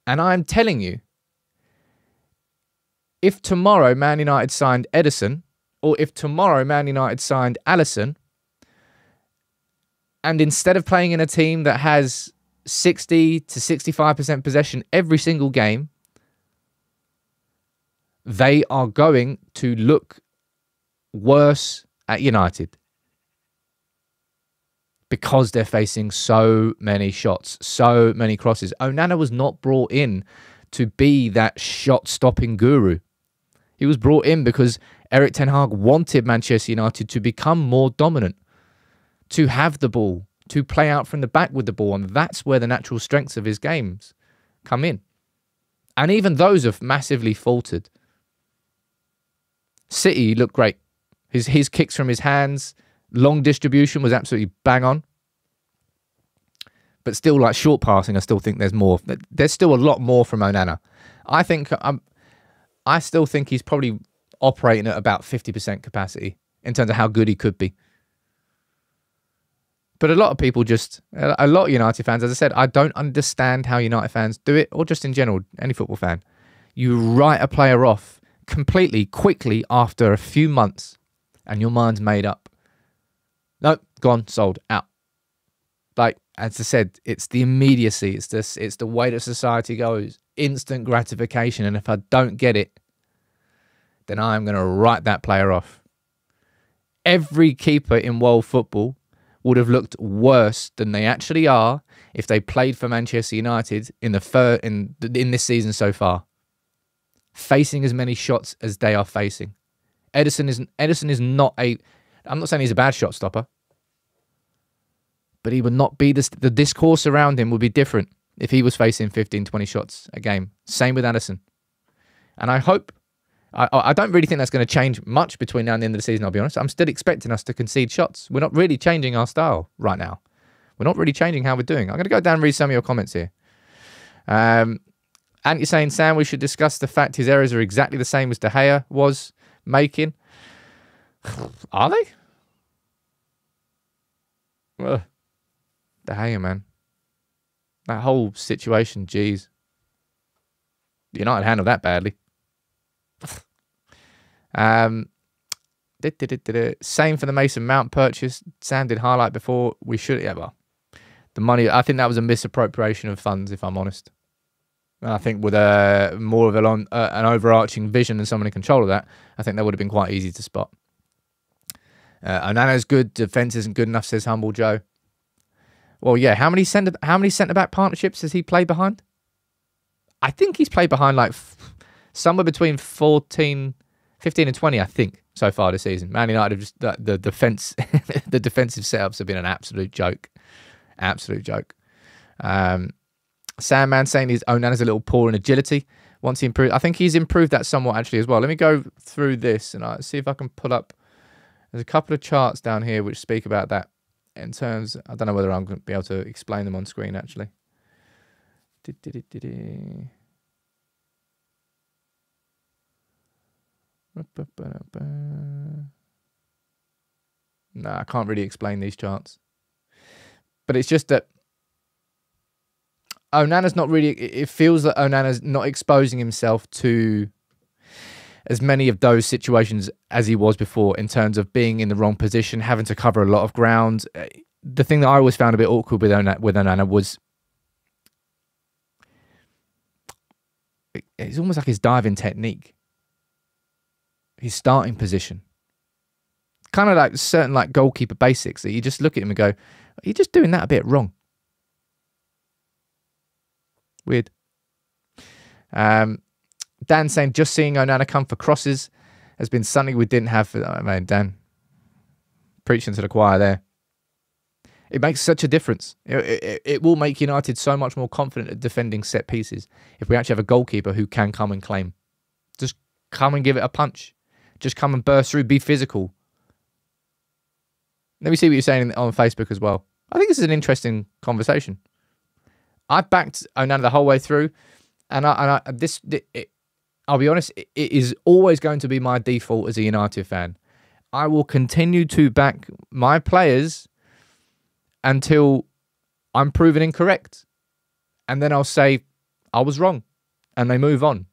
And I'm telling you, if tomorrow Man United signed Ederson, or if tomorrow Man United signed Alisson, and instead of playing in a team that has 60 to 65% possession every single game, they are going to look worse at United because they're facing so many shots, so many crosses. Onana was not brought in to be that shot-stopping guru. He was brought in because Erik ten Hag wanted Manchester United to become more dominant, to have the ball, to play out from the back with the ball, and that's where the natural strengths of his games come in. And even those have massively faltered. City looked great. His kicks from his hands, long distribution was absolutely bang on. But still, like short passing, I still think there's more. There's still a lot more from Onana. I still think he's probably operating at about 50% capacity in terms of how good he could be. But a lot of people a lot of United fans, as I said, I don't understand how United fans do it, or just in general, any football fan. You write a player off completely, quickly, after a few months, and your mind's made up. Nope, gone, sold, out. Like, as I said, it's the immediacy. It's the way that society goes. Instant gratification. And if I don't get it, then I'm going to write that player off. Every keeper in world football would have looked worse than they actually are if they played for Manchester United in this season so far, facing as many shots as they are facing. Ederson is not a... I'm not saying he's a bad shot stopper, but he would not be... The discourse around him would be different if he was facing 15, 20 shots a game. Same with Ederson. And I hope... I don't really think that's going to change much between now and the end of the season, I'll be honest. I'm still expecting us to concede shots. We're not really changing our style right now. We're not really changing how we're doing. I'm going to go down and read some of your comments here. And you're saying, Sam, we should discuss the fact his errors are exactly the same as De Gea was making. Are they? Ugh. De Gea, man. That whole situation, geez. United handled that badly. Same for the Mason Mount purchase. Sam did highlight before. We should, yeah, well, the money, I think that was a misappropriation of funds, if I'm honest. And I think with more of an overarching vision and someone in control of that, I think that would have been quite easy to spot. Onana's good. Defense isn't good enough, says Humble Joe. Well, yeah. How many centre back partnerships has he played behind? I think he's played behind like somewhere between 15 and 20, I think, so far this season. Man United have just the defense, the defensive setups have been an absolute joke. Absolute joke. Sandman saying his Onana's a little poor in agility. Once he improved, I think he's improved that somewhat actually as well. Let me go through this and see if I can pull up. There's a couple of charts down here which speak about that in terms. I don't know whether I'm going to be able to explain them on screen actually. No, I can't really explain these charts. But it's just that Onana's not really... It feels that Onana's not exposing himself to as many of those situations as he was before in terms of being in the wrong position, having to cover a lot of ground. The thing that I always found a bit awkward with Onana was... It's almost like his diving technique. His starting position. Kind of like certain like goalkeeper basics that you just look at him and go, you're just doing that a bit wrong. Weird. Dan saying, just seeing Onana come for crosses has been something we didn't have for... Oh, man, Dan. Preaching to the choir there. It makes such a difference. It will make United so much more confident at defending set pieces if we actually have a goalkeeper who can come and claim. Just come and give it a punch. Just come and burst through, be physical. Let me see what you're saying on Facebook as well. I think this is an interesting conversation. I backed Onana the whole way through, and I'll be honest, it is always going to be my default as a United fan. I will continue to back my players until I'm proven incorrect, and then I'll say I was wrong, and they move on.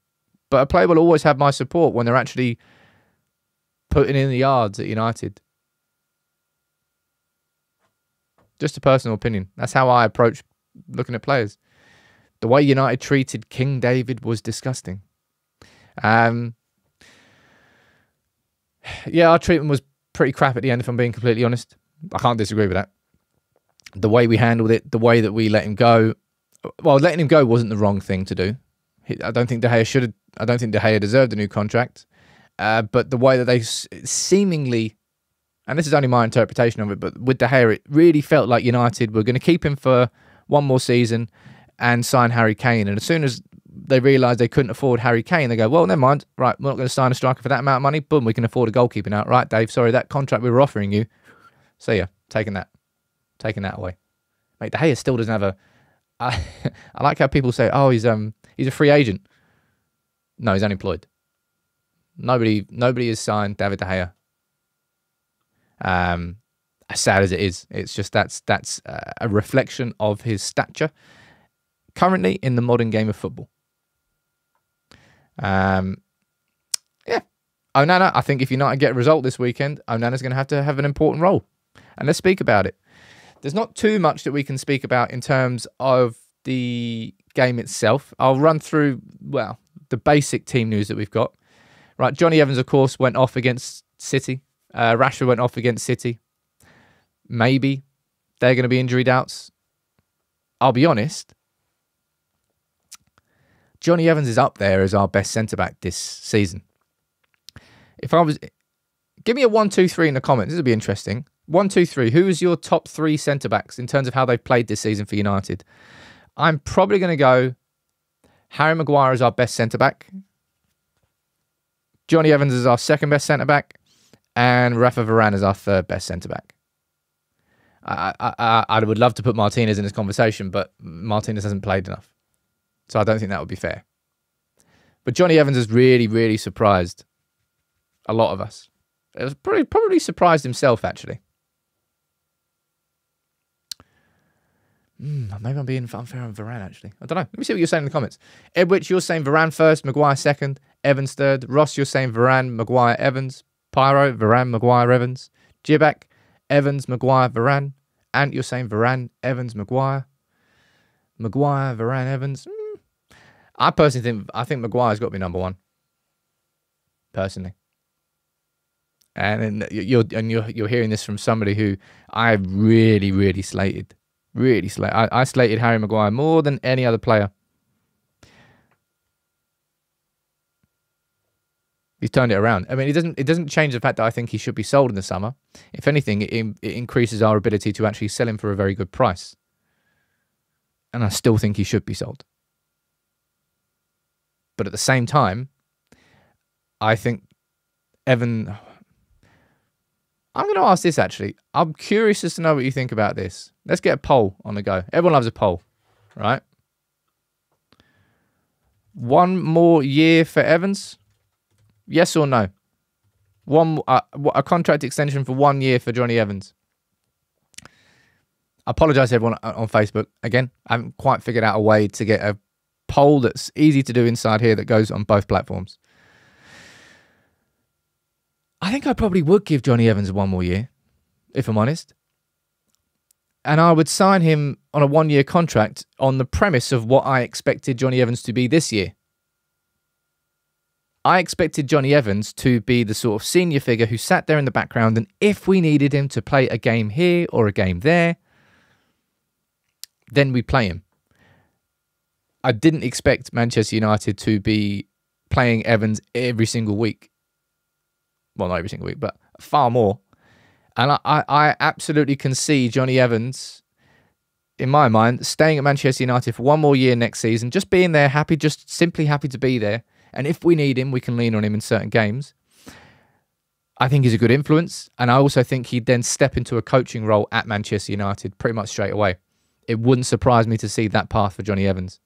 But a player will always have my support when they're actually putting in the yards at United. Just a personal opinion. That's how I approach looking at players. The way United treated King David was disgusting. Yeah, our treatment was pretty crap at the end, if I'm being completely honest. I can't disagree with that. The way we handled it, the way that we let him go. Well, letting him go wasn't the wrong thing to do. I don't think De Gea should have. I don't think De Gea deserved a new contract. But the way that they seemingly, and this is only my interpretation of it, but with De Gea, it really felt like United were going to keep him for one more season and sign Harry Kane. And as soon as they realised they couldn't afford Harry Kane, they go, well, never mind. Right, we're not going to sign a striker for that amount of money. Boom, we can afford a goalkeeper now. Right, Dave, sorry, that contract we were offering you. See ya, taking that away. Mate, De Gea still doesn't have a... I like how people say, oh, he's a free agent. No, he's unemployed. Nobody has signed David De Gea. As sad as it is, it's just that's a reflection of his stature currently in the modern game of football. Yeah. Onana, I think if United get a result this weekend, Onana's going to have an important role. And let's speak about it. There's not too much that we can speak about in terms of the game itself. I'll run through, well, the basic team news that we've got. Right, Johnny Evans, of course, went off against City. Rashford went off against City. Maybe they're going to be injury doubts. I'll be honest. Johnny Evans is up there as our best centre-back this season. Give me a 1, 2, 3 in the comments. This will be interesting. 1, 2, 3. Who is your top 3 centre-backs in terms of how they've played this season for United? I'm probably going to go Harry Maguire as our best centre-back. Johnny Evans is our second best centre-back. And Rafa Varane is our third best centre-back. I would love to put Martinez in this conversation, but Martinez hasn't played enough. So I don't think that would be fair. But Johnny Evans has really, really surprised a lot of us. It was probably surprised himself, actually. Maybe I'm being unfair on Varane, actually. I don't know. Let me see what you're saying in the comments. Edwich, you're saying Varane first, Maguire second, Evans third. Ross, you're saying Varane, Maguire, Evans. Pyro, Varane, Maguire, Evans. Jibak, Evans, Maguire, Varane. Ant, you're saying Varane, Evans, Maguire. Maguire, Varane, Evans. I personally think Maguire's got to be number 1. Personally. And you're hearing this from somebody who I really, really slated. Really slated. I slated Harry Maguire more than any other player. He's turned it around. I mean, it doesn't change the fact that I think he should be sold in the summer. If anything, it increases our ability to actually sell him for a very good price. And I still think he should be sold. But at the same time, I think Evan... I'm going to ask this, actually. I'm curious as to know what you think about this. Let's get a poll on the go. Everyone loves a poll, right? 1 more year for Evans? Yes or no? A contract extension for 1 year for Johnny Evans. I apologise to everyone on Facebook. Again, I haven't quite figured out a way to get a poll that's easy to do inside here that goes on both platforms. I think I probably would give Johnny Evans 1 more year, if I'm honest. And I would sign him on a 1 year contract on the premise of what I expected Johnny Evans to be this year. I expected Johnny Evans to be the sort of senior figure who sat there in the background, and if we needed him to play a game here or a game there, then we play him. I didn't expect Manchester United to be playing Evans every single week. Well, not every single week, but far more. And I absolutely can see Johnny Evans, in my mind, staying at Manchester United for 1 more year next season, just being there, happy, just simply happy to be there. And if we need him, we can lean on him in certain games. I think he's a good influence. And I also think he'd then step into a coaching role at Manchester United pretty much straight away. It wouldn't surprise me to see that path for Johnny Evans.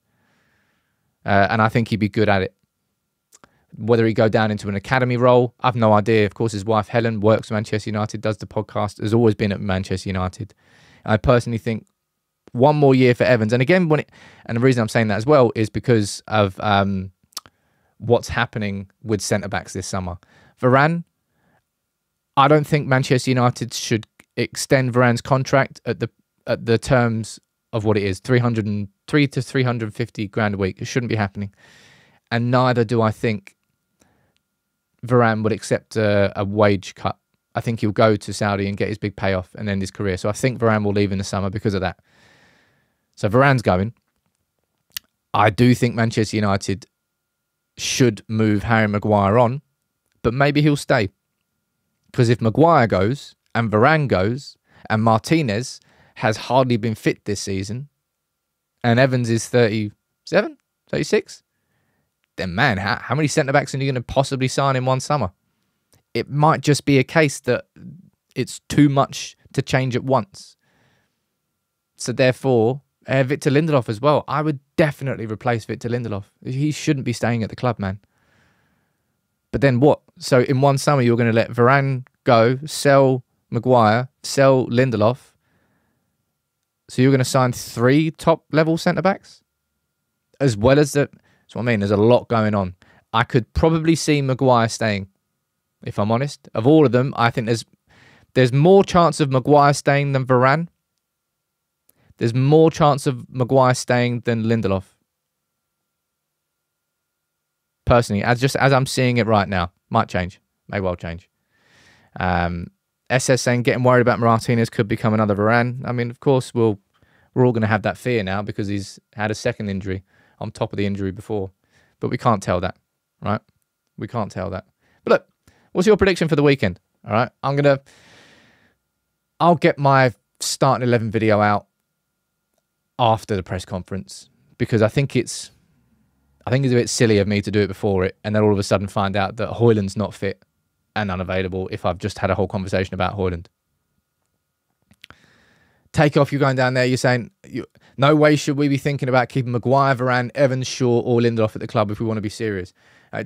And I think he'd be good at it. Whether he go down into an academy role, I've no idea. Of course, his wife, Helen, works for Manchester United, does the podcast, has always been at Manchester United. I personally think 1 more year for Evans. And again, and the reason I'm saying that as well is because of what's happening with centre-backs this summer. Varane, I don't think Manchester United should extend Varane's contract at the terms of what it is, 303 to 350 grand a week. It shouldn't be happening. And neither do I think Varane would accept a wage cut. I think he'll go to Saudi and get his big payoff and end his career. So I think Varane will leave in the summer because of that. So Varane's going. I do think Manchester United should move Harry Maguire on, but maybe he'll stay. Because if Maguire goes and Varane goes and Martinez has hardly been fit this season and Evans is 37, 36, then man, how many centre-backs are you going to possibly sign in one summer? It might just be a case that it's too much to change at once. So therefore, Victor Lindelof as well. I would definitely replace Victor Lindelof. He shouldn't be staying at the club, man. But then what? So in one summer, you're going to let Varane go, sell Maguire, sell Lindelof. So you're going to sign 3 top-level centre-backs? As well as the... That's what I mean. There's a lot going on. I could probably see Maguire staying, if I'm honest. Of all of them, I think there's more chance of Maguire staying than Varane. There's more chance of Maguire staying than Lindelof. Personally, as I'm seeing it right now. Might change. May well change. SS saying getting worried about Martinez could become another Varane. I mean, of course, we're all going to have that fear now because he's had a second injury on top of the injury before. But we can't tell that, right? We can't tell that. But look, what's your prediction for the weekend? All right, I'll get my starting 11 video out after the press conference because I think it's a bit silly of me to do it before it and then all of a sudden find out that Hojlund's not fit and unavailable if I've just had a whole conversation about Hojlund. Take off, you're going down there, you're saying, no way should we be thinking about keeping Maguire, Varane, Evans, Shaw or Lindelof at the club if we want to be serious.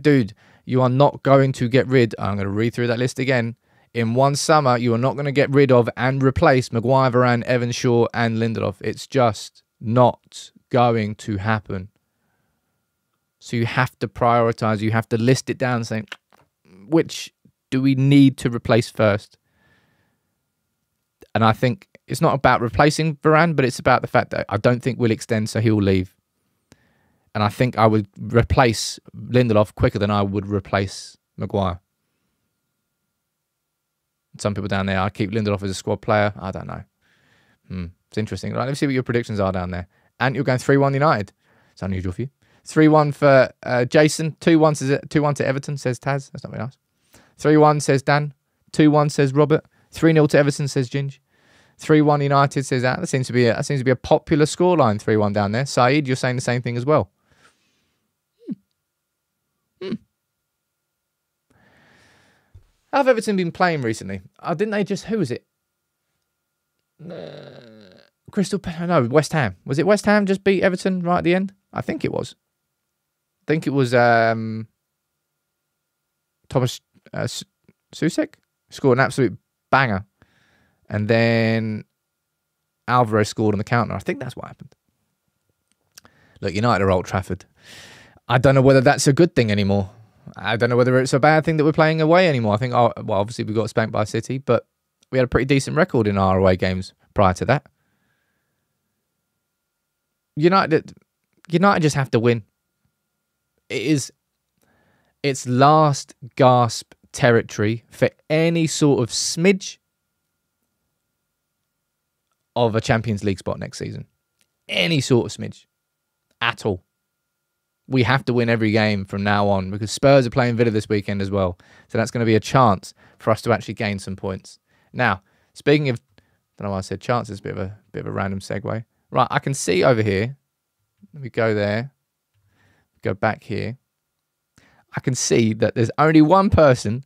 Dude, you are not going to get rid, I'm going to read through that list again, in one summer, you are not going to get rid of and replace Maguire, Varane, Evans, Shaw and Lindelof. It's just not going to happen. So you have to prioritise, you have to list it down saying, which do we need to replace first? And I think it's not about replacing Varane, but it's about the fact that I don't think we'll extend, so he'll leave. And I think I would replace Lindelof quicker than I would replace Maguire. Some people down there, I keep Lindelof as a squad player. I don't know. It's interesting. Right, let's see what your predictions are down there. And you're going 3-1 United. It's unusual for you. 3-1 for Jason. 2-1 to Everton, says Taz. That's not very nice. 3-1 says Dan. 2-1 says Robert. 3-0 to Everton, says Ginge. 3-1 United, says that. That seems to be a popular scoreline, 3-1 down there. Saeed, you're saying the same thing as well. How have Everton been playing recently? Didn't they just... Who was it? West Ham. Was it West Ham just beat Everton right at the end? I think it was. Thomas Susek scored an absolute banger. And then Alvarez scored on the counter. I think that's what happened. Look, United are Old Trafford. I don't know whether that's a good thing anymore. I don't know whether it's a bad thing that we're playing away anymore. I think, well, obviously we got spanked by City, but we had a pretty decent record in our away games prior to that. United just have to win. It's last gasp territory for any sort of smidge of a Champions League spot next season. Any sort of smidge at all. We have to win every game from now on because Spurs are playing Villa this weekend as well. So that's going to be a chance for us to actually gain some points. Now, speaking of, I don't know why I said chances, a bit of a random segue. Right, I can see over here. Let me go there. Go back here. I can see that there's only one person.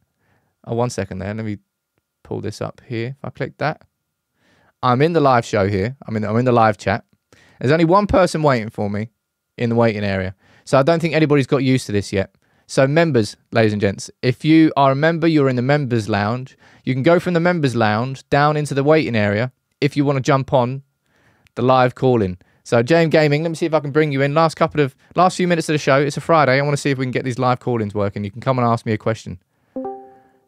Oh, 1 second there. Let me pull this up here. If I click that. I'm in the live show here. I'm in the live chat. There's only one person waiting for me in the waiting area. So I don't think anybody's got used to this yet. So members, ladies and gents, if you are a member, you're in the members lounge. You can go from the members lounge down into the waiting area if you want to jump on the live call-in. So JM Gaming, let me see if I can bring you in. Last few minutes of the show. It's a Friday. I want to see if we can get these live call-ins working. You can come and ask me a question.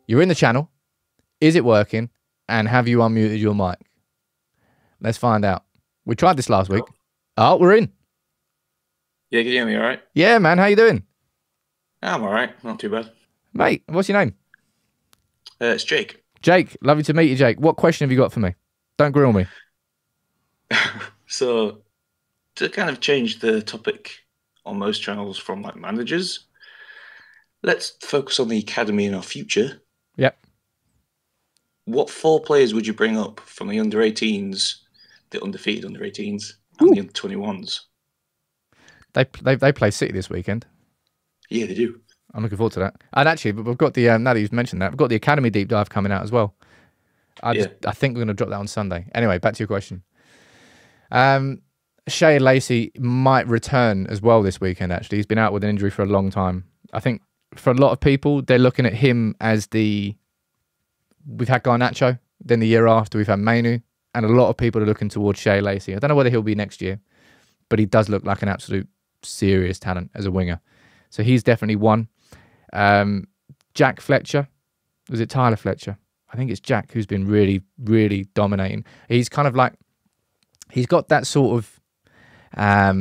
You're in the channel. Is it working? And have you unmuted your mic? Let's find out. We tried this last week. Oh, we're in.
Yeah, can you hear me all right?
Yeah, man. How you doing?
I'm all right. Not too bad.
Mate, what's your name?
It's Jake.
Jake. Lovely to meet you, Jake. What question have you got for me? Don't grill me.
So, to kind of change the topic on most channels from like managers, let's focus on the academy in our future.
Yep.
What 4 players would you bring up from the under-18s, the undefeated under-18s, and the under-21s?
They play City this weekend.
Yeah, they do.
I'm looking forward to that. And actually, we've got the now that you've mentioned that, we've got the Academy deep dive coming out as well. I think we're going to drop that on Sunday. Anyway, back to your question. Shea Lacey might return as well this weekend. Actually, he's been out with an injury for a long time. I think for a lot of people, they're looking at him as we've had Garnacho, then the year after we've had Mainu, and a lot of people are looking towards Shea Lacey. I don't know whether he'll be next year, but he does look like an absolute serious talent as a winger. So he's definitely one. Jack Fletcher. Was it Tyler Fletcher? I think it's Jack who's been really, really dominating. He's kind of like, he's got that sort of, I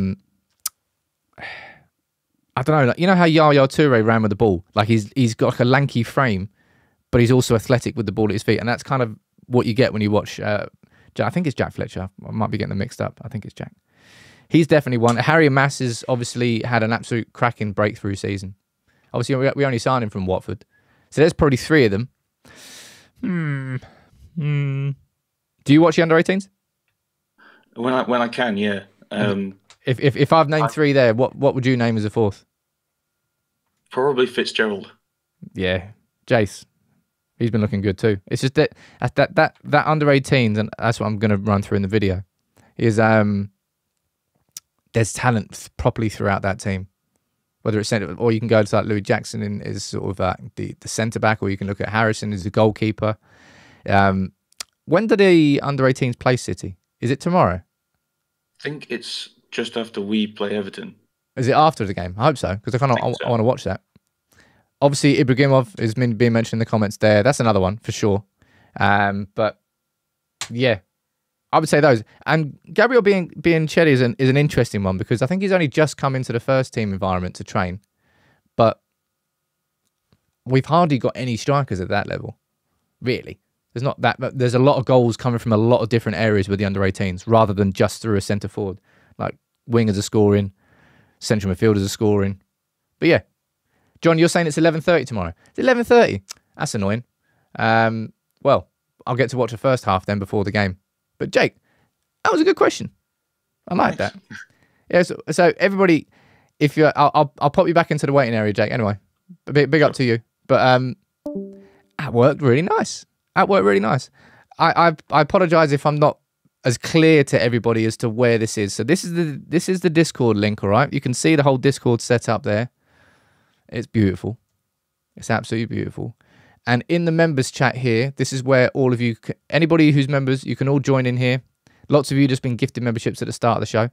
don't know, like, you know how Yaya Toure ran with the ball? Like he's got like a lanky frame, but he's also athletic with the ball at his feet. And that's kind of what you get when you watch, I think it's Jack Fletcher. I might be getting them mixed up. I think it's Jack. He's definitely one. Harry Mass has obviously had an absolute cracking breakthrough season. Obviously, we only signed him from Watford. So there's probably 3 of them. Do you watch the under-18s?
When I can, yeah.
If I've named 3 there, what would you name as a 4th?
Probably Fitzgerald.
Yeah, Jace. He's been looking good too. It's just that under-18s, and that's what I'm going to run through in the video, is there's talent properly throughout that team. Whether it's centre, or you can go to like Louis Jackson in is sort of the centre back, or you can look at Harrison as the goalkeeper. When do the under-18s play City? Is it tomorrow?
I think it's just after we play Everton.
Is it after the game? I hope so, because I want to watch that. Obviously, Ibrahimov is being mentioned in the comments there. That's another one for sure. But yeah, I would say those. And Gabriel Bianchetti is an interesting one, because I think he's only just come into the first team environment to train. But we've hardly got any strikers at that level, really. There's not that, but there's a lot of goals coming from a lot of different areas with the under-18s, rather than just through a centre forward. Like wingers are scoring, central midfielders are scoring. But yeah, John, you're saying it's 11:30 tomorrow. It's 11:30. That's annoying. Well, I'll get to watch the first half then before the game. But Jake, that was a good question. I like that. Yeah. So everybody, if you, I'll pop you back into the waiting area, Jake. Anyway, big up to you. But that worked really nice. That worked really nice. I apologize if I'm not as clear to everybody as to where this is. So this is the Discord link. All right, you can see the whole Discord set up there. It's beautiful. It's absolutely beautiful. And in the members chat here, this is where all of you, anybody who's members, you can all join in here. Lots of you just been gifted memberships at the start of the show.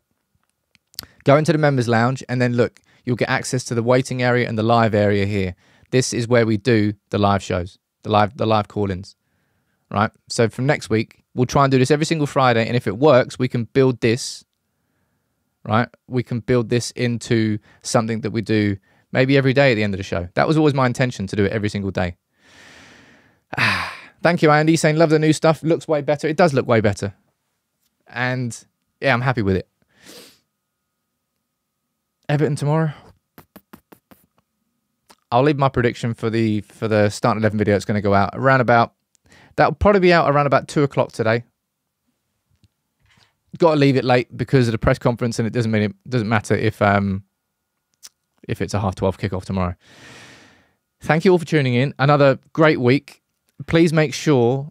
Go into the members lounge, and then look, you'll get access to the waiting area and the live area here. This is where we do the live shows, the live call-ins, right? So from next week, we'll try and do this every single Friday. And if it works, we can build this, right? We can build this into something that we do maybe every day at the end of the show. That was always my intention, to do it every single day. Thank you, Andy, saying love the new stuff. Looks way better. It does look way better. And yeah, I'm happy with it. Everton tomorrow. I'll leave my prediction for the Start 11 video. It's going to go out around about, that'll probably be out around about 2 o'clock today. Got to leave it late because of the press conference, and it doesn't matter if it's a 12:30 kickoff tomorrow. Thank you all for tuning in. Another great week. Please make sure,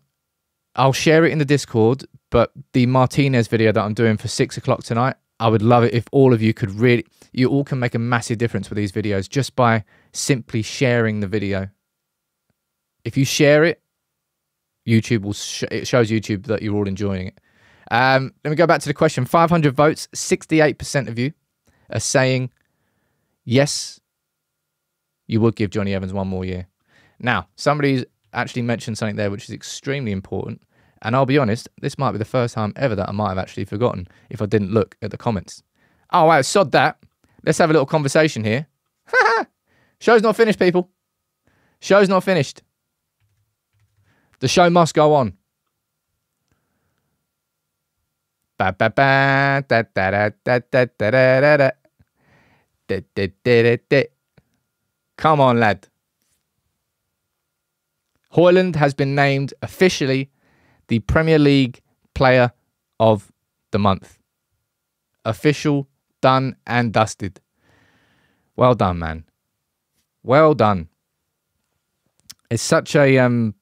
I'll share it in the Discord, but the Martinez video that I'm doing for 6 o'clock tonight, I would love it if all of you could really, you all can make a massive difference with these videos just by simply sharing the video. If you share it, YouTube will, it shows YouTube that you're all enjoying it. Let me go back to the question. 500 votes, 68% of you are saying, yes, you would give Johnny Evans 1 more year. Now, somebody's actually mentioned something there which is extremely important. And I'll be honest, this might be the first time ever that I might have actually forgotten if I didn't look at the comments. Oh, wow, sod that. Let's have a little conversation here. Show's not finished, people. Show's not finished. The show must go on. Ba ba ba da da da da da da da da da da da da. Come on, lad. Hojlund has been named officially the Premier League Player of the Month. Official, done and dusted. Well done, man. Well done. It's such a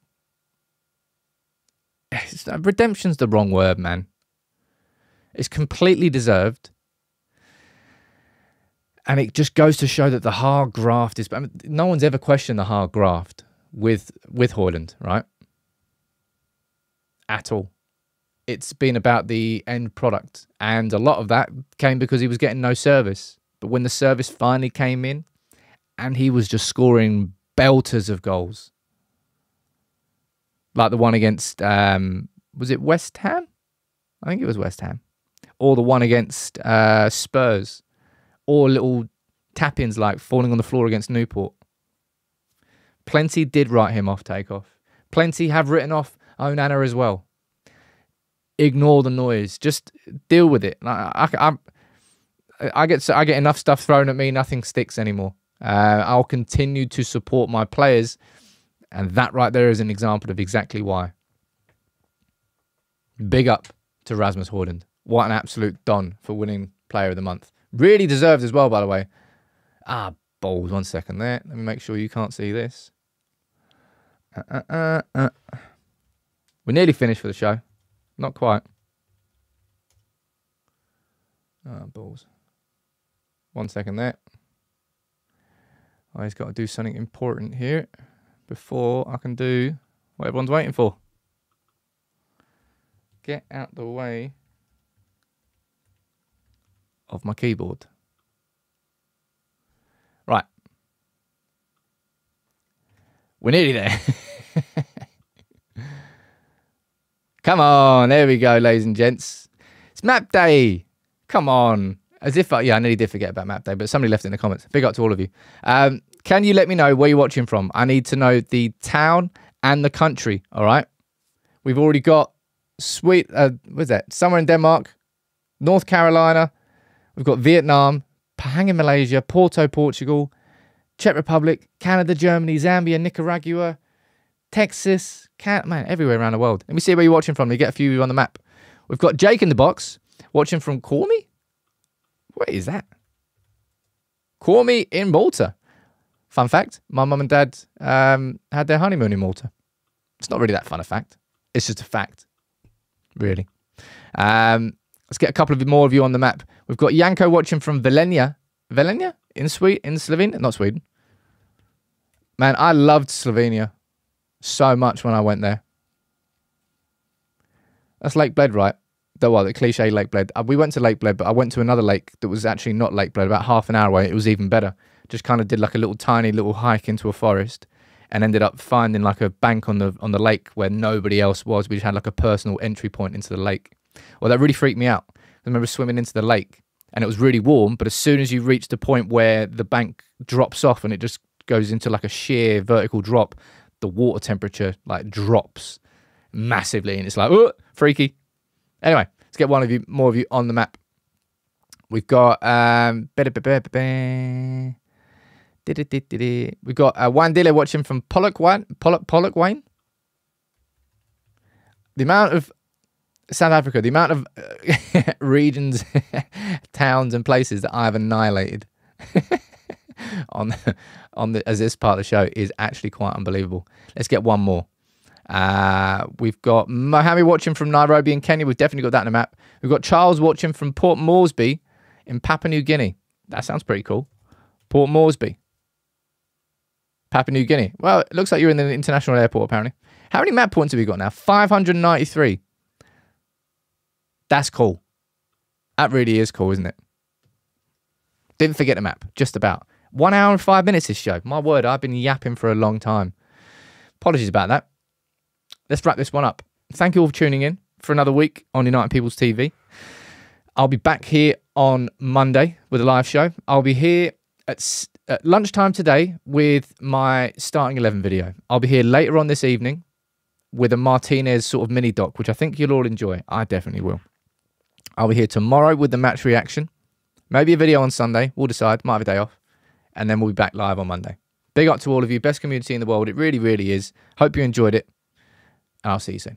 redemption's the wrong word, man. It's completely deserved. And it just goes to show that the hard graft is... I mean, no one's ever questioned the hard graft with Hojlund, right? At all. It's been about the end product. And a lot of that came because he was getting no service. But when the service finally came in, and he was just scoring belters of goals. Like the one against, was it West Ham? I think it was West Ham. Or the one against Spurs. Or little tap-ins like falling on the floor against Newport. Plenty did write him off Takeoff. Plenty have written off Onana as well. Ignore the noise. Just deal with it. I get enough stuff thrown at me. Nothing sticks anymore. I'll continue to support my players. And that right there is an example of exactly why. Big up to Rasmus Hojlund. What an absolute don for winning Player of the Month. Really deserved as well, by the way. Ah, balls. 1 second there. Let me make sure you can't see this. We're nearly finished for the show. Not quite. Ah, balls. 1 second there. I've got to do something important here before I can do what everyone's waiting for. Get out the way of my keyboard. Right. We're nearly there. Come on. There we go, ladies and gents. It's map day. Come on. As if I nearly did forget about map day, but somebody left it in the comments. Big up to all of you. Can you let me know where you're watching from? I need to know the town and the country, all right? We've already got what's that? Somewhere in Denmark, North Carolina. We've got Vietnam, Pahang in Malaysia, Porto, Portugal, Czech Republic, Canada, Germany, Zambia, Nicaragua, Texas, man, everywhere around the world. Let me see where you're watching from. You get a few on the map. We've got Jake in the box, watching from Cormy. What is that? Cormy in Malta. Fun fact, my mum and dad had their honeymoon in Malta. It's not really that fun a fact. It's just a fact, really. Let's get a couple of more of you on the map. We've got Yanko watching from Velenia. Velenia? In Slovenia? Not Sweden. Man, I loved Slovenia so much when I went there. That's Lake Bled, right? The cliche Lake Bled. We went to Lake Bled, but I went to another lake that was actually not Lake Bled, about half an hour away. It was even better. Just kind of did like a tiny little hike into a forest and ended up finding like a bank on the lake where nobody else was. We just had like a personal entry point into the lake. Well, that really freaked me out. I remember swimming into the lake and it was really warm, but as soon as you reach the point where the bank drops off and it just goes into like a sheer vertical drop, the water temperature like drops massively and it's like, oh, freaky. Anyway, let's get more of you on the map. We've got we've got Wandile watching from Pollock Wayne. The amount of South Africa, the amount of regions, towns, and places that I have annihilated as this part of the show is actually quite unbelievable. Let's get one more. We've got Mohammed watching from Nairobi in Kenya. We've definitely got that on the map. We've got Charles watching from Port Moresby in Papua New Guinea. That sounds pretty cool. Port Moresby, Papua New Guinea. Well, it looks like you're in the international airport, apparently. How many map points have we got now? 593. That's cool. That really is cool, isn't it? Didn't forget the map. Just about. 1 hour and 5 minutes this show. My word, I've been yapping for a long time. Apologies about that. Let's wrap this one up. Thank you all for tuning in for another week on United People's TV. I'll be back here on Monday with a live show. I'll be here at lunchtime today with my starting 11 video. I'll be here later on this evening with a Martinez sort of mini doc, which I think you'll all enjoy. I definitely will. I'll be here tomorrow with the match reaction. Maybe a video on Sunday. We'll decide. Might have a day off. And then we'll be back live on Monday. Big up to all of you. Best community in the world. It really, really is. Hope you enjoyed it. And I'll see you soon.